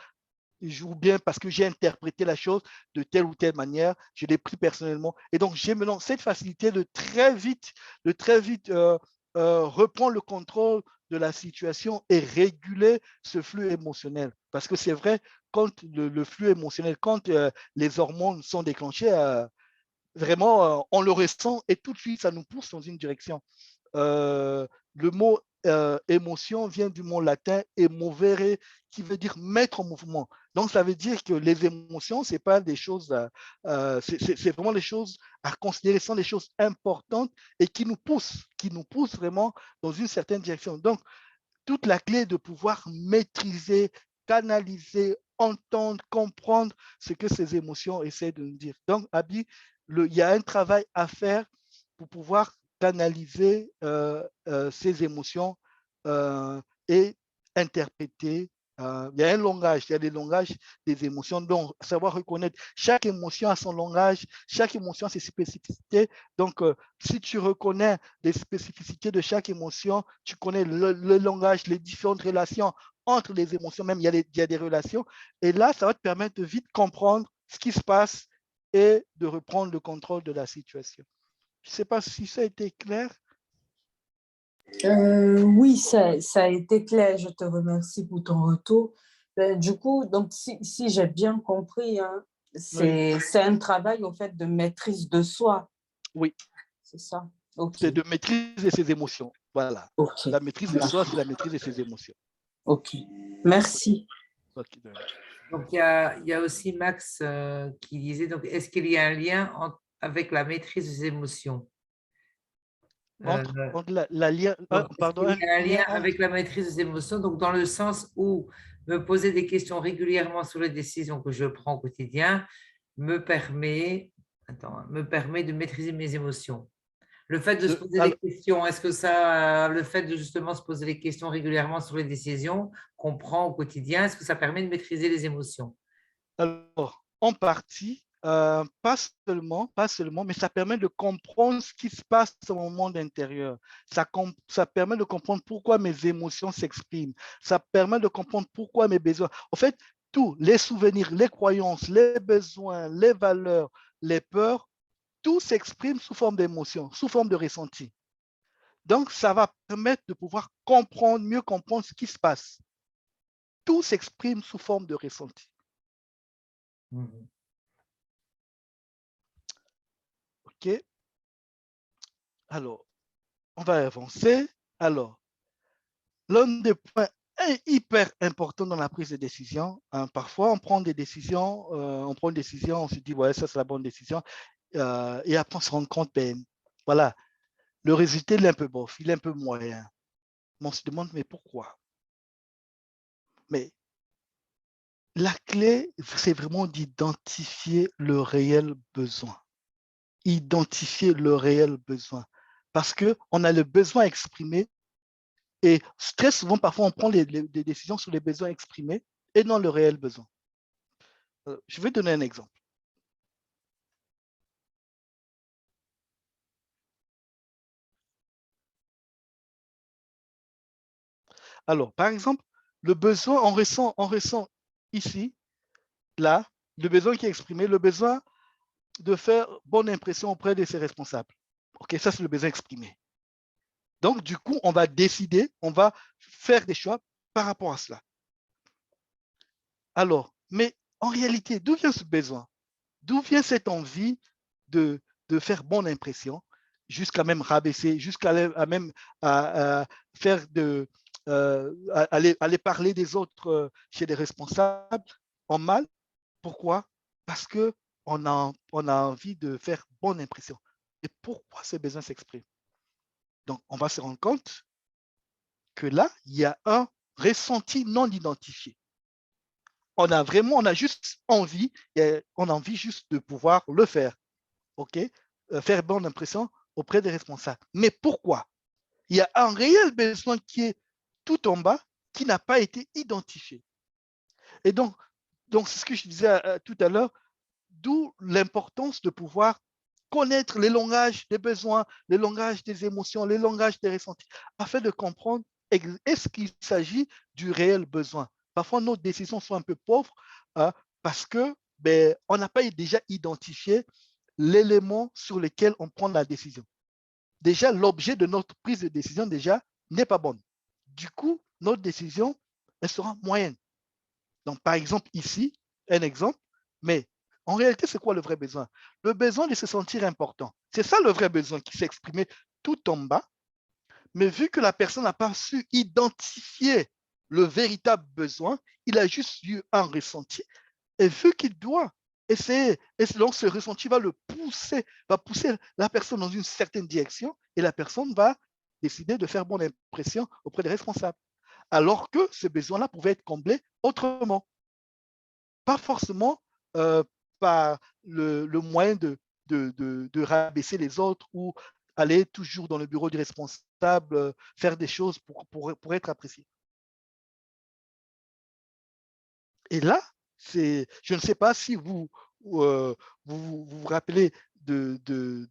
ou bien parce que j'ai interprété la chose de telle ou telle manière, je l'ai pris personnellement. Et donc, j'ai maintenant cette facilité de très vite reprendre le contrôle de la situation et réguler ce flux émotionnel. Parce que c'est vrai, quand le flux émotionnel, quand les hormones sont déclenchées, vraiment, on le ressent et tout de suite, ça nous pousse dans une direction. Le mot émotion vient du mot latin emovere, qui veut dire mettre en mouvement. Donc, ça veut dire que les émotions, c'est pas des choses, c'est vraiment des choses à considérer, ce sont des choses importantes et qui nous poussent vraiment dans une certaine direction. Donc, toute la clé de pouvoir maîtriser, canaliser, entendre, comprendre ce que ces émotions essaient de nous dire. Donc, Abi, il y a un travail à faire pour pouvoir canaliser ces émotions et interpréter. Il y a un langage, il y a des langages des émotions, donc savoir reconnaître chaque émotion a son langage, chaque émotion a ses spécificités. Donc, si tu reconnais les spécificités de chaque émotion, tu connais le langage, les différentes relations entre les émotions, même il y a des relations, et là, ça va te permettre de vite comprendre ce qui se passe et de reprendre le contrôle de la situation. Je ne sais pas si ça a été clair. Oui, ça a été clair. Je te remercie pour ton retour. Du coup, donc, si j'ai bien compris, hein, c'est un travail en fait de maîtrise de soi. Oui. C'est ça. Okay. C'est de maîtriser ses émotions. Voilà. Okay. La maîtrise de soi, c'est la maîtrise de ses émotions. OK. Merci. Okay. Donc, il y a aussi Max qui disait, donc, est-ce qu'il y a un lien avec la maîtrise des émotions? Entre la lien, pardon, il y a un lien avec la maîtrise des émotions, donc dans le sens où me poser des questions régulièrement sur les décisions que je prends au quotidien me permet de maîtriser mes émotions. Le fait de se poser des questions, est-ce que le fait de justement se poser des questions régulièrement sur les décisions qu'on prend au quotidien, est-ce que ça permet de maîtriser les émotions? Alors, en partie, pas seulement, mais ça permet de comprendre ce qui se passe dans mon monde intérieur. Ça permet de comprendre pourquoi mes émotions s'expriment. Ça permet de comprendre pourquoi mes besoins. En fait, tous les souvenirs, les croyances, les besoins, les valeurs, les peurs, tout s'exprime sous forme d'émotions, sous forme de ressenti. Donc, ça va permettre de pouvoir mieux comprendre ce qui se passe. Tout s'exprime sous forme de ressenti. OK. Alors, on va avancer. Alors, l'un des points hyper importants dans la prise de décision, parfois on prend des décisions, on se dit, ouais, ça c'est la bonne décision, et après on se rend compte, ben, voilà, le résultat il est un peu bof, il est un peu moyen. On se demande, mais pourquoi? Mais la clé, c'est vraiment d'identifier le réel besoin. Identifier le réel besoin. Parce qu'on a le besoin exprimé et très souvent, parfois, on prend des décisions sur les besoins exprimés et non le réel besoin. Je vais donner un exemple. Alors, par exemple, le besoin, on ressent ici, là, le besoin qui est exprimé, le besoin de faire bonne impression auprès de ses responsables. OK, ça, c'est le besoin exprimé. Donc, du coup, on va décider, on va faire des choix par rapport à cela. Alors, Mais en réalité, d'où vient ce besoin? D'où vient cette envie de faire bonne impression, jusqu'à même rabaisser, jusqu'à même à faire aller parler des autres chez les responsables en mal? Pourquoi? Parce qu'on a envie de faire bonne impression. Et pourquoi ce besoin s'exprime? Donc, on va se rendre compte que là, il y a un ressenti non identifié. On a juste envie, on a envie juste de pouvoir le faire, ok? Faire bonne impression auprès des responsables. Mais pourquoi? Il y a un réel besoin qui est tout en bas, qui n'a pas été identifié. Et donc c'est ce que je disais tout à l'heure, d'où l'importance de pouvoir connaître les langages des besoins, les langages des émotions, les langages des ressentis, afin de comprendre est-ce qu'il s'agit du réel besoin. Parfois, nos décisions sont un peu pauvres parce que on n'a pas déjà identifié l'élément sur lequel on prend la décision. Déjà, l'objet de notre prise de décision déjà n'est pas bonne. Du coup, notre décision, elle sera moyenne. Donc, par exemple, ici, un exemple, mais en réalité, c'est quoi le vrai besoin? Le besoin de se sentir important. C'est ça le vrai besoin qui s'est exprimé tout en bas. Mais vu que la personne n'a pas su identifier le véritable besoin, il a juste eu un ressenti. Et vu qu'il doit essayer, et donc ce ressenti va pousser la personne dans une certaine direction, et la personne va décider de faire bonne impression auprès des responsables. Alors que ce besoin-là pouvait être comblé autrement. Pas forcément par le moyen de rabaisser les autres ou aller toujours dans le bureau du responsable, faire des choses pour être apprécié. Et là, je ne sais pas si vous vous rappelez d'une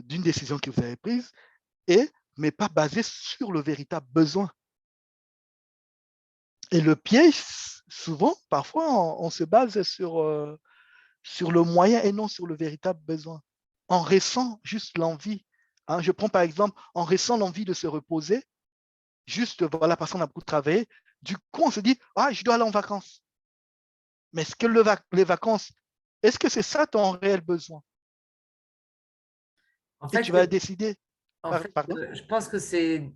décision que vous avez prise, mais pas basée sur le véritable besoin. Et le piège, souvent, parfois, on se base sur le moyen et non sur le véritable besoin. On ressent juste l'envie. Hein, je prends par exemple, on ressent l'envie de se reposer, juste, voilà, parce qu'on a beaucoup travaillé. Du coup, on se dit, ah, je dois aller en vacances. Mais est-ce que les vacances, est-ce que c'est ça ton réel besoin? En Et fait, tu vas décider. Pardon? je pense que c'est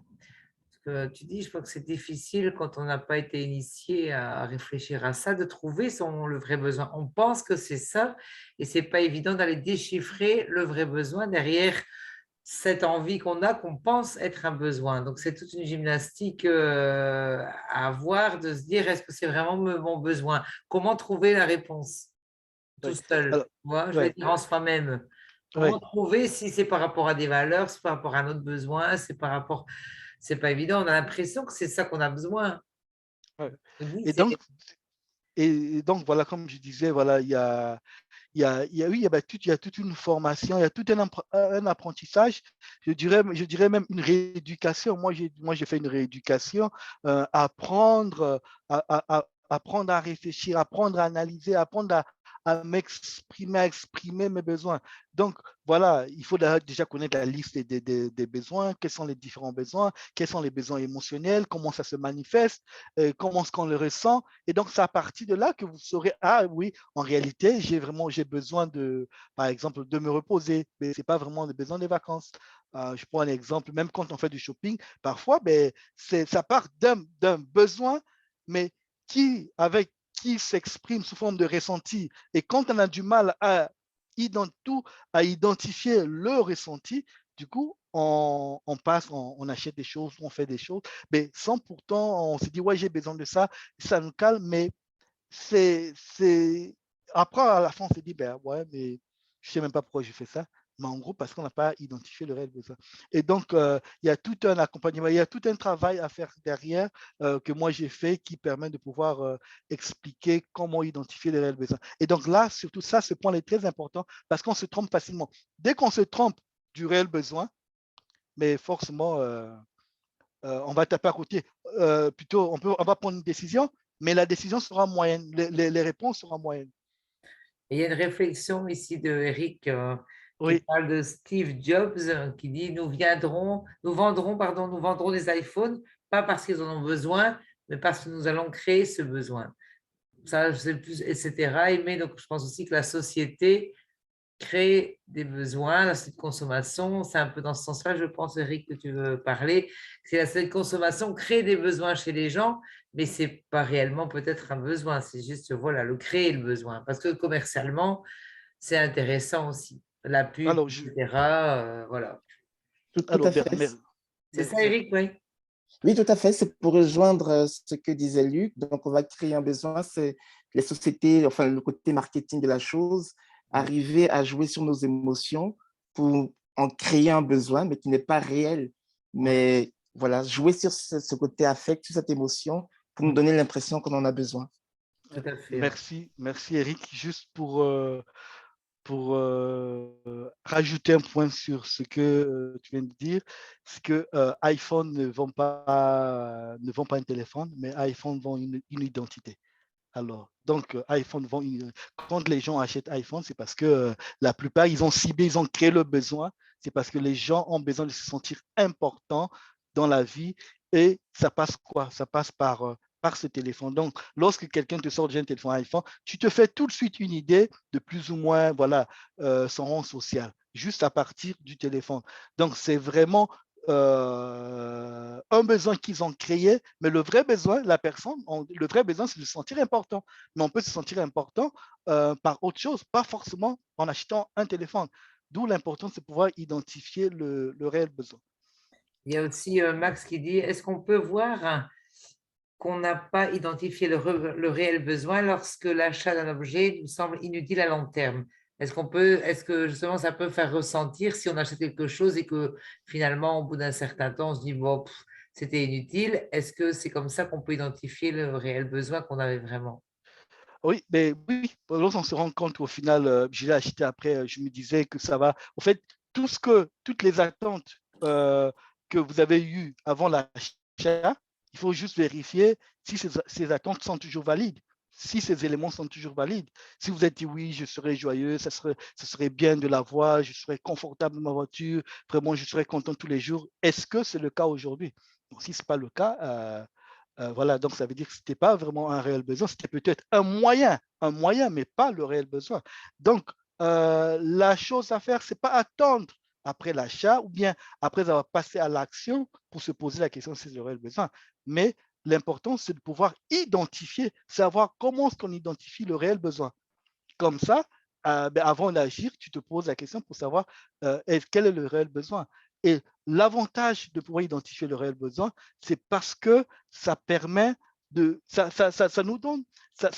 ce que tu dis, je pense que c'est difficile quand on n'a pas été initié à réfléchir à ça, de trouver le vrai besoin. On pense que c'est ça et c'est pas évident d'aller déchiffrer le vrai besoin derrière cette envie qu'on a, qu'on pense être un besoin. Donc, c'est toute une gymnastique à avoir, de se dire, est-ce que c'est vraiment mon besoin? Comment trouver la réponse tout Oui. seul? Alors, Moi, je vais ouais, dire en soi-même. Comment ouais. trouver si c'est par rapport à des valeurs, c'est par rapport à notre besoin, c'est par rapport… C'est pas évident, on a l'impression que c'est ça qu'on a besoin. Ouais. On dit, Et donc, voilà, comme je disais, voilà, il y a toute une formation, il y a tout un apprentissage, je dirais même une rééducation. Moi, j'ai fait une rééducation, apprendre à réfléchir, apprendre à analyser, apprendre à m'exprimer, à exprimer mes besoins. Donc, voilà, il faut déjà connaître la liste des besoins, quels sont les différents besoins, quels sont les besoins émotionnels, comment ça se manifeste, comment est-ce qu'on le ressent. Et donc, c'est à partir de là que vous saurez, ah oui, en réalité, j'ai besoin par exemple, de me reposer, mais ce n'est pas vraiment le besoin des vacances. Je prends un exemple, même quand on fait du shopping, parfois, ça part d'un besoin, mais qui s'exprime sous forme de ressenti. Et quand on a du mal à identifier le ressenti, du coup, on passe, on achète des choses, on fait des choses, mais sans pourtant, on se dit, ouais, j'ai besoin de ça, ça nous calme, mais c'est après, à la fin, on se dit, ben ouais, mais je ne sais même pas pourquoi je fais ça. Mais en gros, parce qu'on n'a pas identifié le réel besoin. Et donc, il y a tout un accompagnement, il y a tout un travail à faire derrière que moi j'ai fait qui permet de pouvoir expliquer comment identifier les réels besoins. Et donc là, surtout ça, ce point est très important parce qu'on se trompe facilement. Dès qu'on se trompe du réel besoin, mais forcément, on va taper à côté. Plutôt, on va prendre une décision, mais la décision sera moyenne, les réponses seront moyennes. il y a une réflexion ici de Eric qui Oui, parle de Steve Jobs qui dit nous vendrons des iPhones, pas parce qu'ils en ont besoin, mais parce que nous allons créer ce besoin. ça, c'est le plus, etc. Mais donc, je pense aussi que la société crée des besoins, la société de consommation, c'est un peu dans ce sens-là, je pense, Eric, que tu veux parler. C'est la société de consommation crée des besoins chez les gens, mais ce n'est pas réellement peut-être un besoin, c'est juste, voilà, le créer le besoin. Parce que commercialement, c'est intéressant aussi. La pub, Alors, etc. Voilà. Tout à alors fait. C'est ça, Eric, oui. Oui, tout à fait. C'est pour rejoindre ce que disait Luc. Donc, on va créer un besoin. C'est les sociétés, enfin, le côté marketing de la chose, arriver à jouer sur nos émotions pour en créer un besoin, mais qui n'est pas réel. Mais voilà, jouer sur ce côté affect, sur cette émotion, pour nous donner l'impression qu'on en a besoin. Tout à fait. Merci Eric. Juste pour rajouter un point sur ce que tu viens de dire, c'est que iPhone ne vend pas un téléphone, mais iPhone vend une identité. Alors, donc iPhone vend quand les gens achètent iPhone, c'est parce que la plupart, ils ont ciblé, ils ont créé le besoin. C'est parce que les gens ont besoin de se sentir importants dans la vie. Et ça passe quoi? Ça passe par ce téléphone. Donc, lorsque quelqu'un te sort déjà un téléphone iPhone, tu te fais tout de suite une idée de plus ou moins voilà, son rang social, juste à partir du téléphone. Donc, c'est vraiment un besoin qu'ils ont créé, mais le vrai besoin, le vrai besoin, c'est de se sentir important. Mais on peut se sentir important par autre chose, pas forcément en achetant un téléphone. D'où l'importance de pouvoir identifier le réel besoin. Il y a aussi Max qui dit, est-ce qu'on peut voir qu'on n'a pas identifié le réel besoin lorsque l'achat d'un objet nous semble inutile à long terme? Est-ce que justement ça peut faire ressentir si on achète quelque chose et que finalement au bout d'un certain temps on se dit bon, c'était inutile, est-ce que c'est comme ça qu'on peut identifier le réel besoin qu'on avait vraiment? Oui, mais oui, lorsqu'on se rend compte qu'au final, je l'ai acheté après, je me disais que ça va. En fait, toutes les attentes que vous avez eues avant l'achat, il faut juste vérifier si ces attentes sont toujours valides, si ces éléments sont toujours valides. Si vous êtes dit oui, je serais joyeux, ça serait bien de l'avoir, je serais confortable dans ma voiture, vraiment, je serais content tous les jours. Est-ce que c'est le cas aujourd'hui? Si ce n'est pas le cas, voilà, donc ça veut dire que ce n'était pas vraiment un réel besoin, c'était peut-être un moyen, mais pas le réel besoin. Donc, la chose à faire, ce n'est pas attendre après l'achat ou bien après avoir passé à l'action pour se poser la question si c'est le réel besoin. Mais l'important, c'est de pouvoir identifier, savoir comment est-ce qu'on identifie le réel besoin. Comme ça, avant d'agir, tu te poses la question pour savoir quel est le réel besoin. Et l'avantage de pouvoir identifier le réel besoin, c'est parce que ça permet ça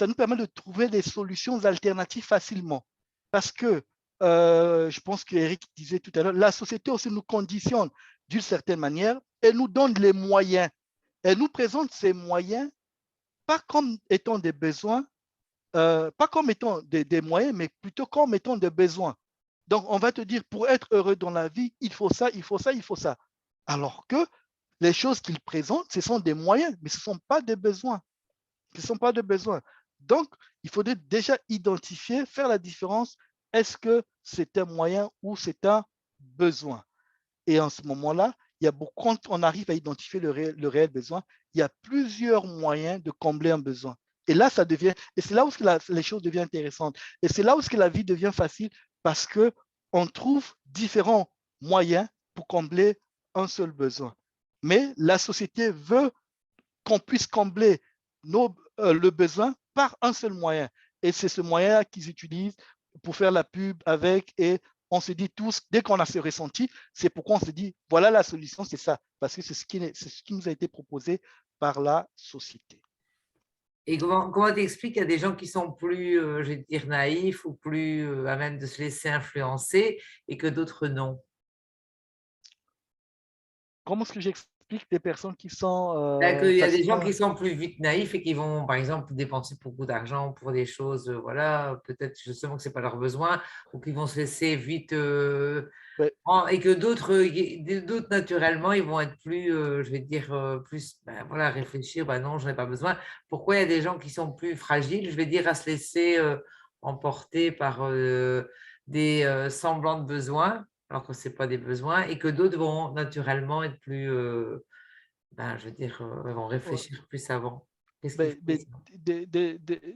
nous permet de trouver des solutions alternatives facilement. Parce que je pense qu'Eric disait tout à l'heure, la société aussi nous conditionne d'une certaine manière, elle nous donne les moyens. Elle nous présente ces moyens pas comme étant des besoins, pas comme étant des moyens, mais plutôt comme étant des besoins. Donc, on va te dire, pour être heureux dans la vie, il faut ça, il faut ça, il faut ça. Alors que les choses qu'ils présentent, ce sont des moyens, mais ce ne sont pas des besoins. Ce ne sont pas des besoins. Donc, il faudrait déjà identifier, faire la différence. Est-ce que c'est un moyen ou c'est un besoin? Et en ce moment-là, quand on arrive à identifier le réel besoin, il y a plusieurs moyens de combler un besoin. Et là, et c'est là où les choses deviennent intéressantes. Et c'est là où la vie devient facile parce qu'on trouve différents moyens pour combler un seul besoin. Mais la société veut qu'on puisse combler le besoin par un seul moyen. Et c'est ce moyen qu'ils utilisent pour faire la pub avec, et on se dit tous, dès qu'on a ce ressenti, c'est pourquoi on se dit, voilà la solution, c'est ça, parce que c'est ce qui nous a été proposé par la société. Et comment tu expliques qu'il y a des gens qui sont plus, je vais dire, naïfs ou plus à même de se laisser influencer et que d'autres non? Comment est-ce que j'explique des personnes qui sont Il y a des gens facilement... qui sont plus vite naïfs et qui vont, par exemple, dépenser beaucoup d'argent pour des choses, voilà, peut-être justement que ce n'est pas leur besoin, ou qui vont se laisser vite… Ouais. et que d'autres, naturellement, ils vont être plus, je vais dire, plus, voilà, réfléchir, non, je n'en ai pas besoin. Pourquoi il y a des gens qui sont plus fragiles, je vais dire, à se laisser emporter par des semblants de besoins, alors que ce n'est pas des besoins, et que d'autres vont naturellement être plus… je veux dire, vont réfléchir plus avant. Qu'est-ce qu'il Mais faut?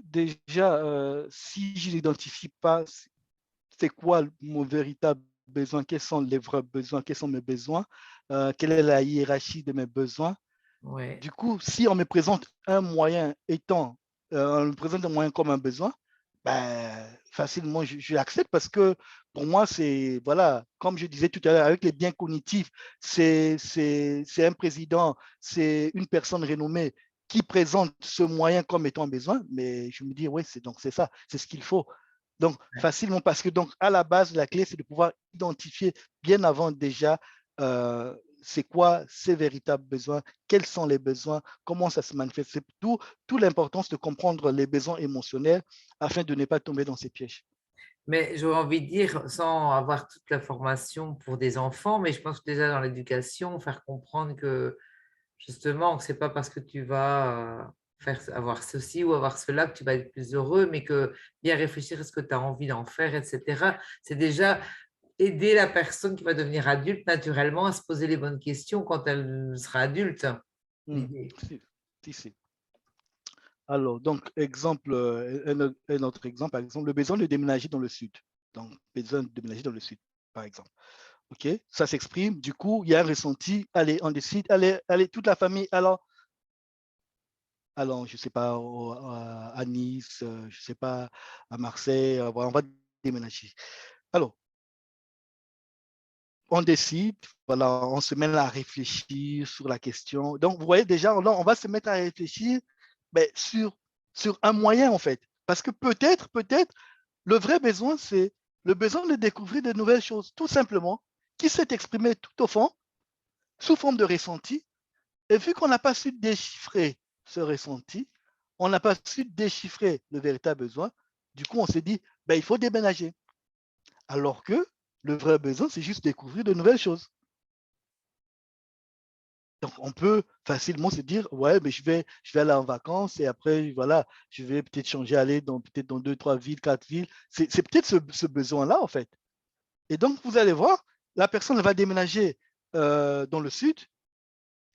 déjà, si je n'identifie pas c'est quoi mon véritable besoin, quels sont les vrais besoins, quels sont mes besoins, quelle est la hiérarchie de mes besoins. Ouais. Du coup, si on me présente un moyen on me présente un moyen comme un besoin, ben, facilement, je l'accepte parce que pour moi, c'est, voilà, comme je disais tout à l'heure, avec les biens cognitifs, c'est un président, c'est une personne renommée qui présente ce moyen comme étant un besoin, mais je me dis, oui, c'est ça, c'est ce qu'il faut. Donc, facilement, parce que donc, à la base, la clé, c'est de pouvoir identifier bien avant déjà c'est quoi ses véritables besoins, quels sont les besoins, comment ça se manifeste. C'est tout l'importance de comprendre les besoins émotionnels afin de ne pas tomber dans ces pièges. Mais j'aurais envie de dire, sans avoir toute la formation pour des enfants, mais je pense que déjà dans l'éducation, faire comprendre que justement, ce n'est pas parce que tu vas avoir ceci ou avoir cela que tu vas être plus heureux, mais que bien réfléchir à ce que tu as envie d'en faire, etc. C'est déjà aider la personne qui va devenir adulte naturellement à se poser les bonnes questions quand elle sera adulte. L'idée. Si. Alors, donc, exemple, un autre exemple, par exemple, le besoin de déménager dans le sud. Donc, besoin de déménager dans le sud, par exemple. OK, ça s'exprime. Du coup, il y a un ressenti. Allez, on décide. Allez, toute la famille. Alors, je ne sais pas, à Nice, je ne sais pas, à Marseille, on va déménager. Alors, on décide, voilà, on se met à réfléchir sur la question. Donc, vous voyez déjà, on va se mettre à réfléchir sur un moyen, en fait. Parce que peut-être, le vrai besoin, c'est le besoin de découvrir de nouvelles choses, tout simplement, qui s'est exprimé tout au fond, sous forme de ressenti. Et vu qu'on n'a pas su déchiffrer ce ressenti, on n'a pas su déchiffrer le véritable besoin, du coup, on s'est dit, ben, il faut déménager. Alors que le vrai besoin, c'est juste découvrir de nouvelles choses. Donc, on peut facilement se dire, ouais, mais je vais aller en vacances et après, voilà, je vais peut-être changer, aller peut-être dans 2, 3 villes, 4 villes. C'est peut-être ce besoin-là, en fait. Et donc, vous allez voir, la personne va déménager dans le sud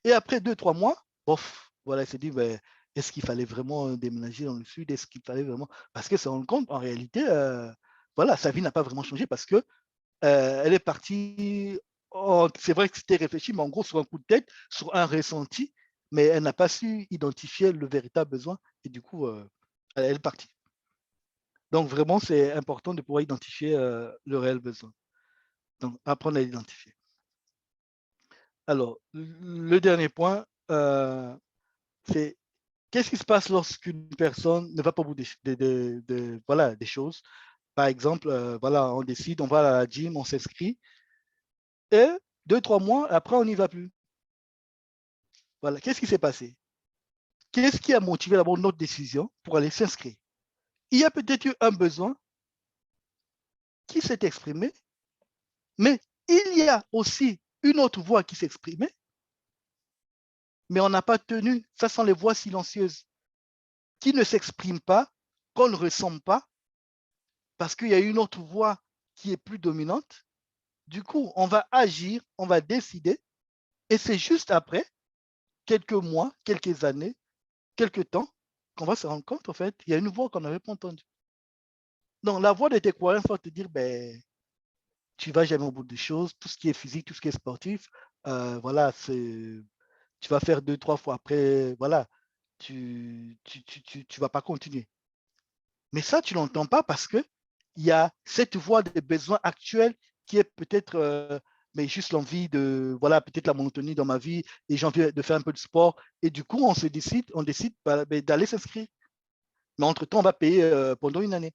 et après 2, 3 mois, bof, voilà, elle s'est dit, ben, est-ce qu'il fallait vraiment déménager dans le sud? Est-ce qu'il fallait vraiment. Parce que se rend compte, en réalité, voilà, sa vie n'a pas vraiment changé parce que elle est partie. C'est vrai que c'était réfléchi, mais en gros, sur un coup de tête, sur un ressenti, mais elle n'a pas su identifier le véritable besoin et du coup, elle est partie. Donc, vraiment, c'est important de pouvoir identifier le réel besoin. Donc, apprendre à l'identifier. Alors, le dernier point, c'est qu'est-ce qui se passe lorsqu'une personne ne va pas au bout voilà, des choses. Par exemple, voilà, on décide, on va à la gym, on s'inscrit, et 2, 3 mois, après, on n'y va plus. Voilà, qu'est-ce qui s'est passé? Qu'est-ce qui a motivé d'abord notre décision pour aller s'inscrire? Il y a peut-être eu un besoin qui s'est exprimé, mais il y a aussi une autre voix qui s'est exprimée, mais on n'a pas tenu. Ça sont les voix silencieuses qui ne s'expriment pas, qu'on ne ressent pas, parce qu'il y a une autre voix qui est plus dominante. Du coup, on va agir, on va décider, et c'est juste après, quelques mois, quelques années, quelques temps, qu'on va se rendre compte, en fait, il y a une voix qu'on n'avait pas entendue. Donc, la voix de tes croyances va te dire, ben, tu ne vas jamais au bout des choses, tout ce qui est physique, tout ce qui est sportif, voilà, tu vas faire 2, 3 fois après, voilà, tu vas pas continuer. Mais ça, tu ne l'entends pas parce qu'il y a cette voix des besoins actuels qui est peut-être mais juste l'envie de, voilà, peut-être la monotonie dans ma vie et j'ai envie de faire un peu de sport. Et du coup, on décide d'aller s'inscrire. Mais entre-temps, on va payer pendant une année.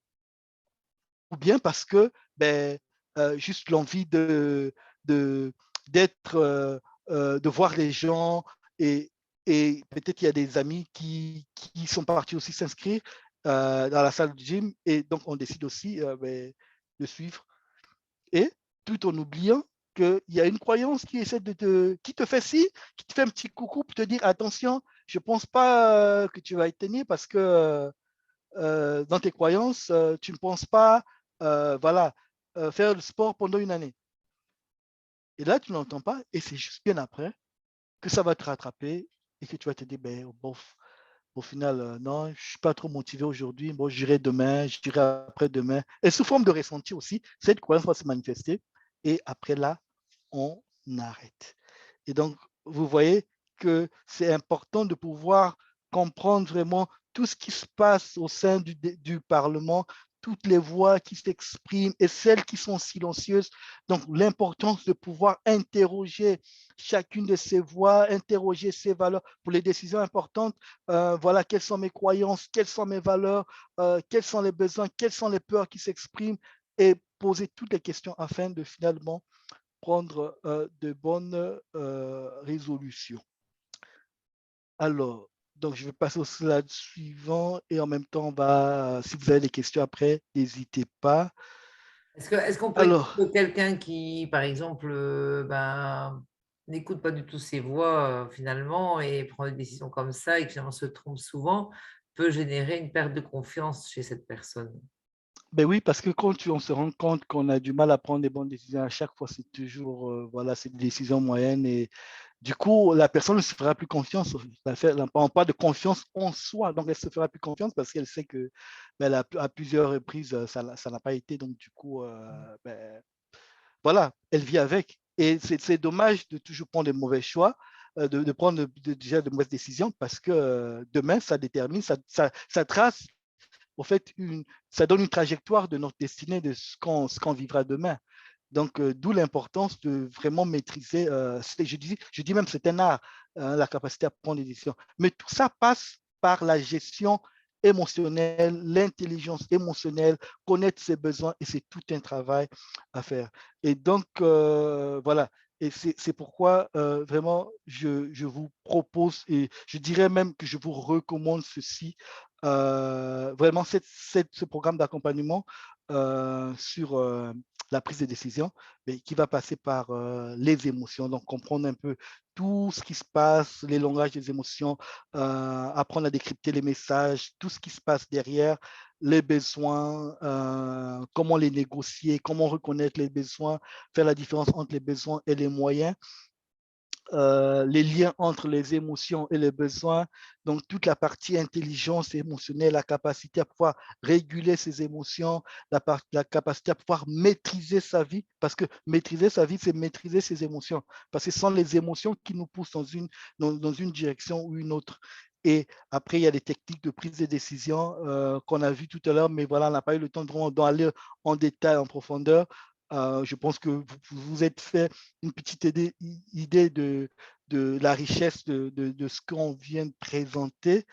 Ou bien parce que ben, juste l'envie d'être, de voir les gens et peut-être qu'il y a des amis qui sont partis aussi s'inscrire dans la salle de gym et donc on décide aussi ben, de suivre. Et tout en oubliant qu'il y a une croyance qui essaie qui te fait qui te fait un petit coucou pour te dire attention, je ne pense pas que tu vas être tenu parce que dans tes croyances, tu ne penses pas voilà, faire le sport pendant une année. Et là, tu n'entends pas, et c'est juste bien après que ça va te rattraper et que tu vas te dire, ben, bof, au final, non, je ne suis pas trop motivé aujourd'hui, bon, j'irai demain, j'irai après-demain. Et sous forme de ressenti aussi, cette croyance va se manifester et après là, on arrête. Et donc, vous voyez que c'est important de pouvoir comprendre vraiment tout ce qui se passe au sein du Parlement, toutes les voix qui s'expriment et celles qui sont silencieuses. Donc, l'importance de pouvoir interroger chacune de ces voix, interroger ces valeurs pour les décisions importantes. Voilà, quelles sont mes croyances, quelles sont mes valeurs, quels sont les besoins, quelles sont les peurs qui s'expriment et poser toutes les questions afin de finalement prendre de bonnes résolutions. Alors, donc je vais passer au slide suivant et en même temps, si vous avez des questions après, n'hésitez pas. Est-ce qu'on peut Alors, dire que quelqu'un qui, par exemple, n'écoute pas du tout ses voix finalement et prend des décisions comme ça et qui finalement se trompe souvent, peut générer une perte de confiance chez cette personne? ben oui, parce que quand on se rend compte qu'on a du mal à prendre des bonnes décisions, à chaque fois, c'est toujours, voilà, c'est des décisions moyennes et du coup, la personne ne se fera plus confiance. On parle de confiance en soi, donc elle se fera plus confiance parce qu'elle sait que ben, à plusieurs reprises, ça n'a pas été. Donc du coup, ben, voilà, elle vit avec. Et c'est dommage de toujours prendre des mauvais choix, de prendre déjà de mauvaises décisions parce que demain, ça détermine, ça trace, en fait, ça donne une trajectoire de notre destinée, de ce qu'on vivra demain. Donc, d'où l'importance de vraiment maîtriser, je dis même c'est un art, la capacité à prendre des décisions. Mais tout ça passe par la gestion émotionnelle, l'intelligence émotionnelle, connaître ses besoins et c'est tout un travail à faire. Et donc, voilà. Et c'est pourquoi vraiment je vous propose et je dirais même que je vous recommande ceci, vraiment ce programme d'accompagnement sur la prise de décision, mais qui va passer par les émotions. Donc, comprendre un peu tout ce qui se passe, les langages des émotions, apprendre à décrypter les messages, tout ce qui se passe derrière, les besoins, comment les négocier, comment reconnaître les besoins, faire la différence entre les besoins et les moyens. Les liens entre les émotions et les besoins, donc toute la partie intelligence émotionnelle, la capacité à pouvoir réguler ses émotions, la capacité à pouvoir maîtriser sa vie, parce que maîtriser sa vie, c'est maîtriser ses émotions, parce que ce sont les émotions qui nous poussent dans une direction ou une autre. Et après, il y a des techniques de prise de décision qu'on a vues tout à l'heure, mais voilà, on n'a pas eu le temps d'aller en détail, en profondeur. Je pense que vous vous êtes fait une petite idée de la richesse de ce qu'on vient de présenter.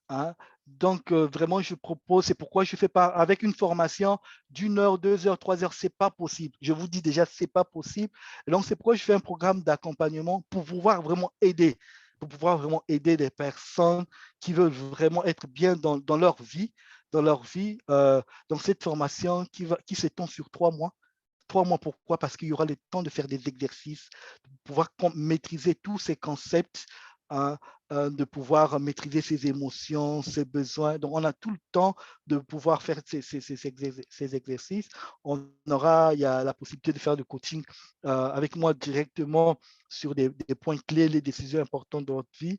Hein. Donc, vraiment, je propose, c'est pourquoi je fais pas avec une formation d'1 heure, 2 heures, 3 heures, c'est pas possible. Je vous dis déjà, c'est pas possible. Et donc, c'est pourquoi je fais un programme d'accompagnement pour pouvoir vraiment aider, des personnes qui veulent vraiment être bien dans leur vie, donc, cette formation qui s'étend sur 3 mois. 3 mois, pourquoi? Parce qu'il y aura le temps de faire des exercices, de pouvoir maîtriser tous ces concepts, hein, de pouvoir maîtriser ses émotions, ses besoins. Donc, on a tout le temps de pouvoir faire ces exercices. Il y a la possibilité de faire du coaching avec moi directement sur des points clés, les décisions importantes de votre vie.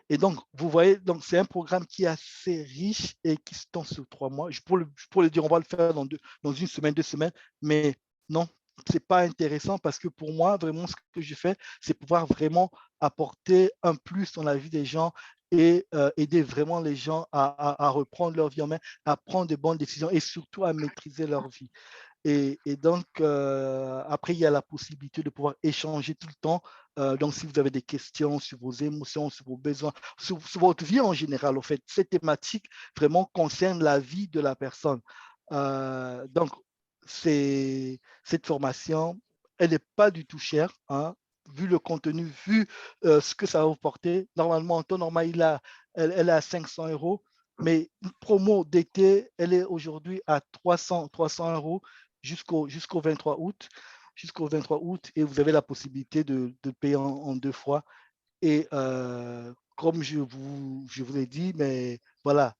Et donc, vous voyez, donc c'est un programme qui est assez riche et qui se tend sur 3 mois. Je pourrais le dire, on va le faire dans 1 semaine, 2 semaines, mais non, ce n'est pas intéressant parce que pour moi, vraiment, ce que je fais, c'est pouvoir vraiment apporter un plus dans la vie des gens et aider vraiment les gens à reprendre leur vie en main, à prendre de bonnes décisions et surtout à maîtriser leur vie. Et donc, après, il y a la possibilité de pouvoir échanger tout le temps. Donc, si vous avez des questions sur vos émotions, sur vos besoins, sur votre vie en général, en fait, cette thématique vraiment concerne la vie de la personne. Donc, cette formation, elle n'est pas du tout chère, hein, vu le contenu, vu ce que ça va vous porter. Normalement, en temps normal, elle est à 500 euros. Mais une promo d'été, elle est aujourd'hui à 300 euros jusqu'au 23 août. Jusqu'au 23 août, et vous avez la possibilité de payer en 2 fois. Et comme je vous ai dit, mais voilà,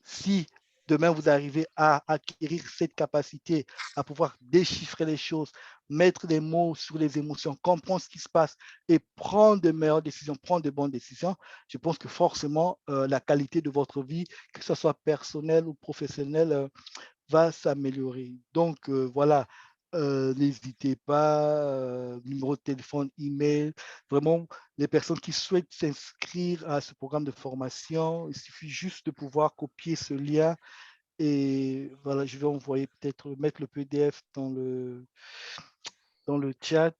si demain, vous arrivez à acquérir cette capacité à pouvoir déchiffrer les choses, mettre des mots sur les émotions, comprendre ce qui se passe et prendre de meilleures décisions, prendre de bonnes décisions, je pense que forcément, la qualité de votre vie, que ce soit personnelle ou professionnelle, va s'améliorer. Donc, voilà, n'hésitez pas, numéro de téléphone, email, vraiment, les personnes qui souhaitent s'inscrire à ce programme de formation, il suffit juste de pouvoir copier ce lien et voilà, je vais envoyer peut-être, mettre le PDF dans le chat.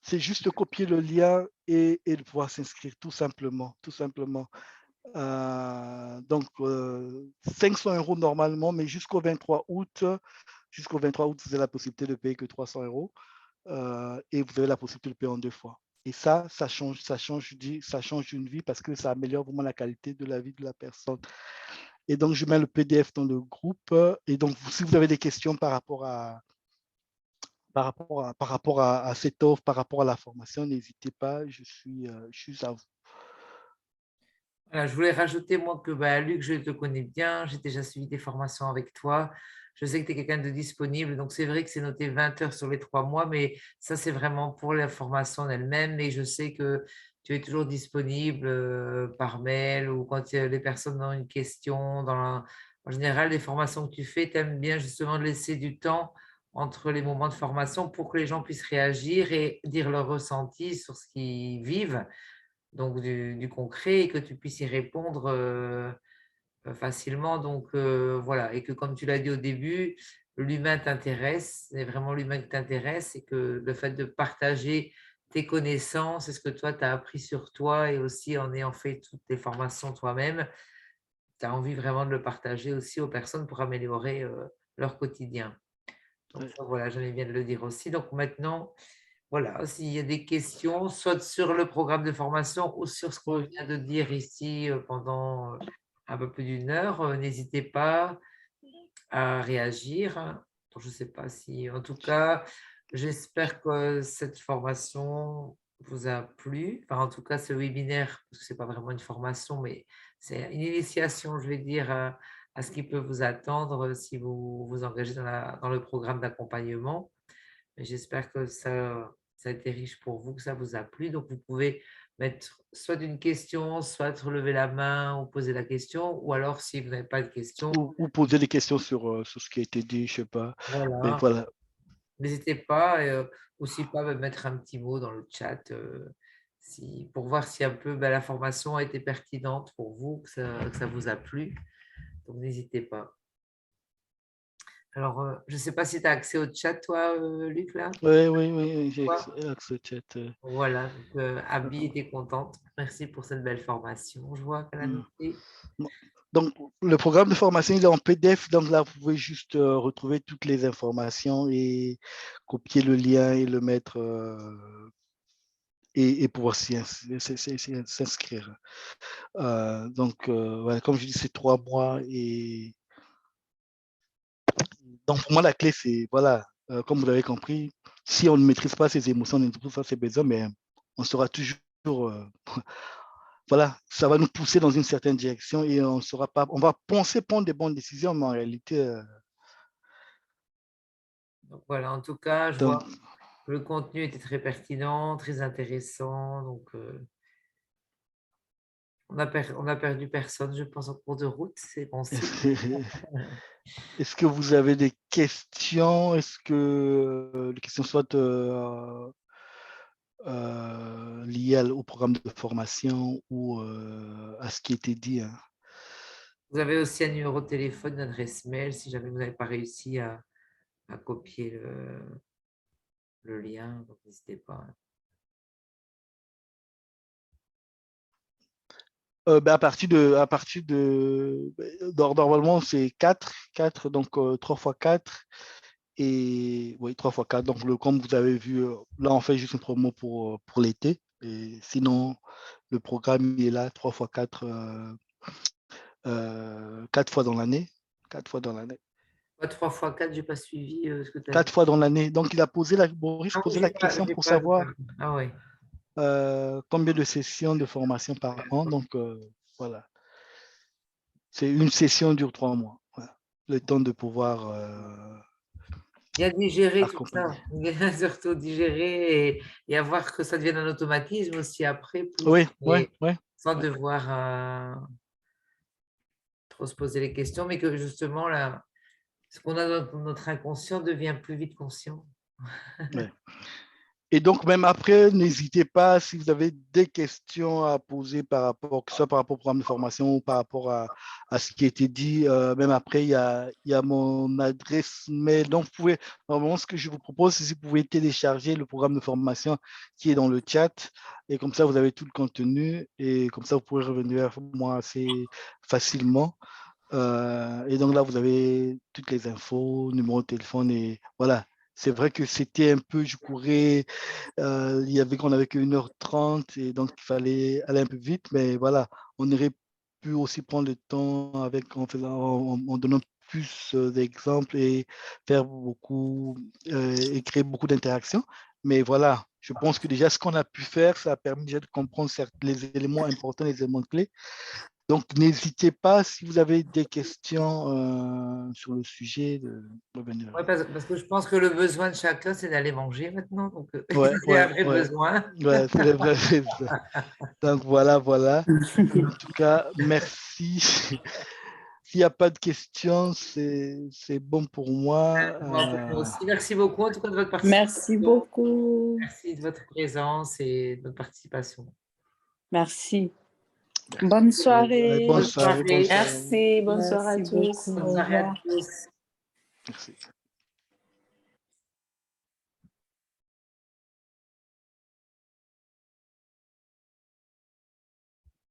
C'est juste de copier le lien et de pouvoir s'inscrire tout simplement, tout simplement. Donc, 500 € normalement, mais jusqu'au 23 août, vous avez la possibilité de payer que 300 € et vous avez la possibilité de payer en 2 fois. Et ça change une vie parce que ça améliore vraiment la qualité de la vie de la personne. Et donc, je mets le PDF dans le groupe. Et donc, si vous avez des questions par rapport à cette offre, par rapport à la formation, n'hésitez pas, je suis à vous. Voilà, je voulais rajouter, moi, que Luc, je te connais bien, j'ai déjà suivi des formations avec toi. Je sais que tu es quelqu'un de disponible, donc c'est vrai que c'est noté 20 heures sur les 3 mois, mais ça, c'est vraiment pour la formation en elle-même. Mais je sais que tu es toujours disponible par mail ou quand les personnes ont une question. En général, les formations que tu fais, tu aimes bien justement laisser du temps entre les moments de formation pour que les gens puissent réagir et dire leur ressenti sur ce qu'ils vivent, donc du concret, et que tu puisses y répondre facilement. Donc voilà, et que comme tu l'as dit au début, l'humain t'intéresse, c'est vraiment l'humain qui t'intéresse, et que le fait de partager tes connaissances et ce que toi, tu as appris sur toi, et aussi en ayant fait toutes tes formations toi-même, tu as envie vraiment de le partager aussi aux personnes pour améliorer leur quotidien. Donc ça, voilà, j'aimais bien de le dire aussi. Donc maintenant, voilà, s'il y a des questions, soit sur le programme de formation ou sur ce qu'on vient de dire ici pendant un peu plus d'une heure, n'hésitez pas à réagir. Donc, je ne sais pas si, en tout cas, j'espère que cette formation vous a plu. Enfin, en tout cas, ce webinaire, parce que ce n'est pas vraiment une formation, mais c'est une initiation, je vais dire, à ce qui peut vous attendre si vous vous engagez dans le programme d'accompagnement. Mais j'espère que ça a été riche pour vous, que ça vous a plu. Donc, vous pouvez mettre soit une question, soit relever la main ou poser la question, ou alors, si vous n'avez pas de question, Ou poser des questions sur ce qui a été dit, je ne sais pas. Mais voilà, voilà. n'hésitez pas, aussi pas à mettre un petit mot dans le chat pour voir si un peu la formation a été pertinente pour vous, que ça vous a plu. Donc, n'hésitez pas. Alors, je ne sais pas si tu as accès au chat, toi, Luc, là. Oui, j'ai accès au chat. Voilà, donc Abby était contente. Merci pour cette belle formation. Je vois qu'elle a noté. Donc, le programme de formation, il est en PDF. Donc là, vous pouvez juste retrouver toutes les informations et copier le lien et le mettre et pouvoir s'inscrire. Donc, ouais, comme je dis, c'est 3 mois. Et donc, pour moi, la clé, c'est, voilà, comme vous l'avez compris, si on ne maîtrise pas ses émotions, on ne maîtrise pas ses besoins, mais on sera toujours voilà, ça va nous pousser dans une certaine direction et on va penser prendre des bonnes décisions, mais en réalité. Donc voilà, en tout cas, je Donc, vois que le contenu était très pertinent, très intéressant. Donc, on a perdu personne, je pense, en cours de route. C'est bon signe. est-ce que vous avez des questions? Est-ce que les questions soient liées au programme de formation ou à ce qui était dit, hein? Vous avez aussi un numéro de téléphone, une adresse mail, si jamais vous n'avez pas réussi à copier le lien. Donc, n'hésitez pas. À partir de normalement, c'est 4, donc 3 fois 4. Et oui, 3 fois 4. Donc, comme vous avez vu, là, on fait juste une promo pour l'été. Et sinon, le programme il est là 3 fois 4, 4 fois dans l'année. 4 fois dans l'année. 3 fois 4, je n'ai pas suivi ce que tu as 4 dit. fois dans l'année. Donc, il a posé Boris posait la question pour savoir Ah oui. combien de sessions de formation par an. Donc, voilà. une session dure 3 mois. Voilà. Le temps de pouvoir Bien digérer tout accompagner. ça, bien surtout digérer et avoir que ça devienne un automatisme aussi après, Oui, sans devoir trop se poser les questions, mais que justement, là, ce qu'on a dans notre inconscient devient plus vite conscient. Ouais. Et donc, même après, n'hésitez pas, si vous avez des questions à poser par rapport, que ce soit par rapport au programme de formation ou par rapport à ce qui a été dit, même après, il y a mon adresse mail. Donc, vous pouvez, normalement, ce que je vous propose, c'est si vous pouvez télécharger le programme de formation qui est dans le chat. Et comme ça, vous avez tout le contenu. Et comme ça, vous pourrez revenir vers moi assez facilement. Et donc là, vous avez toutes les infos, numéro de téléphone et voilà. C'est vrai que c'était un peu, je courais, on avait que 1h30 et donc il fallait aller un peu vite, mais voilà, on aurait pu aussi prendre le temps en donnant plus d'exemples et faire beaucoup et créer beaucoup d'interactions. Mais voilà, je pense que déjà ce qu'on a pu faire, ça a permis déjà de comprendre les éléments importants, les éléments clés. Donc, n'hésitez pas, si vous avez des questions sur le sujet, de revenir. Ouais, parce que je pense que le besoin de chacun, c'est d'aller manger maintenant. Donc, Ouais, il y a un vrai besoin. Ouais, c'est le vrai besoin. Donc, voilà. En tout cas, merci. S'il n'y a pas de questions, c'est bon pour moi. Moi aussi. Merci beaucoup en tout cas de votre participation. Merci beaucoup. Merci de votre présence et de votre participation. Merci. Bonne soirée. Bonne soirée. Merci. Bonne soirée à Merci tous. beaucoup. Bonne Au soirée à revoir. tous. Merci.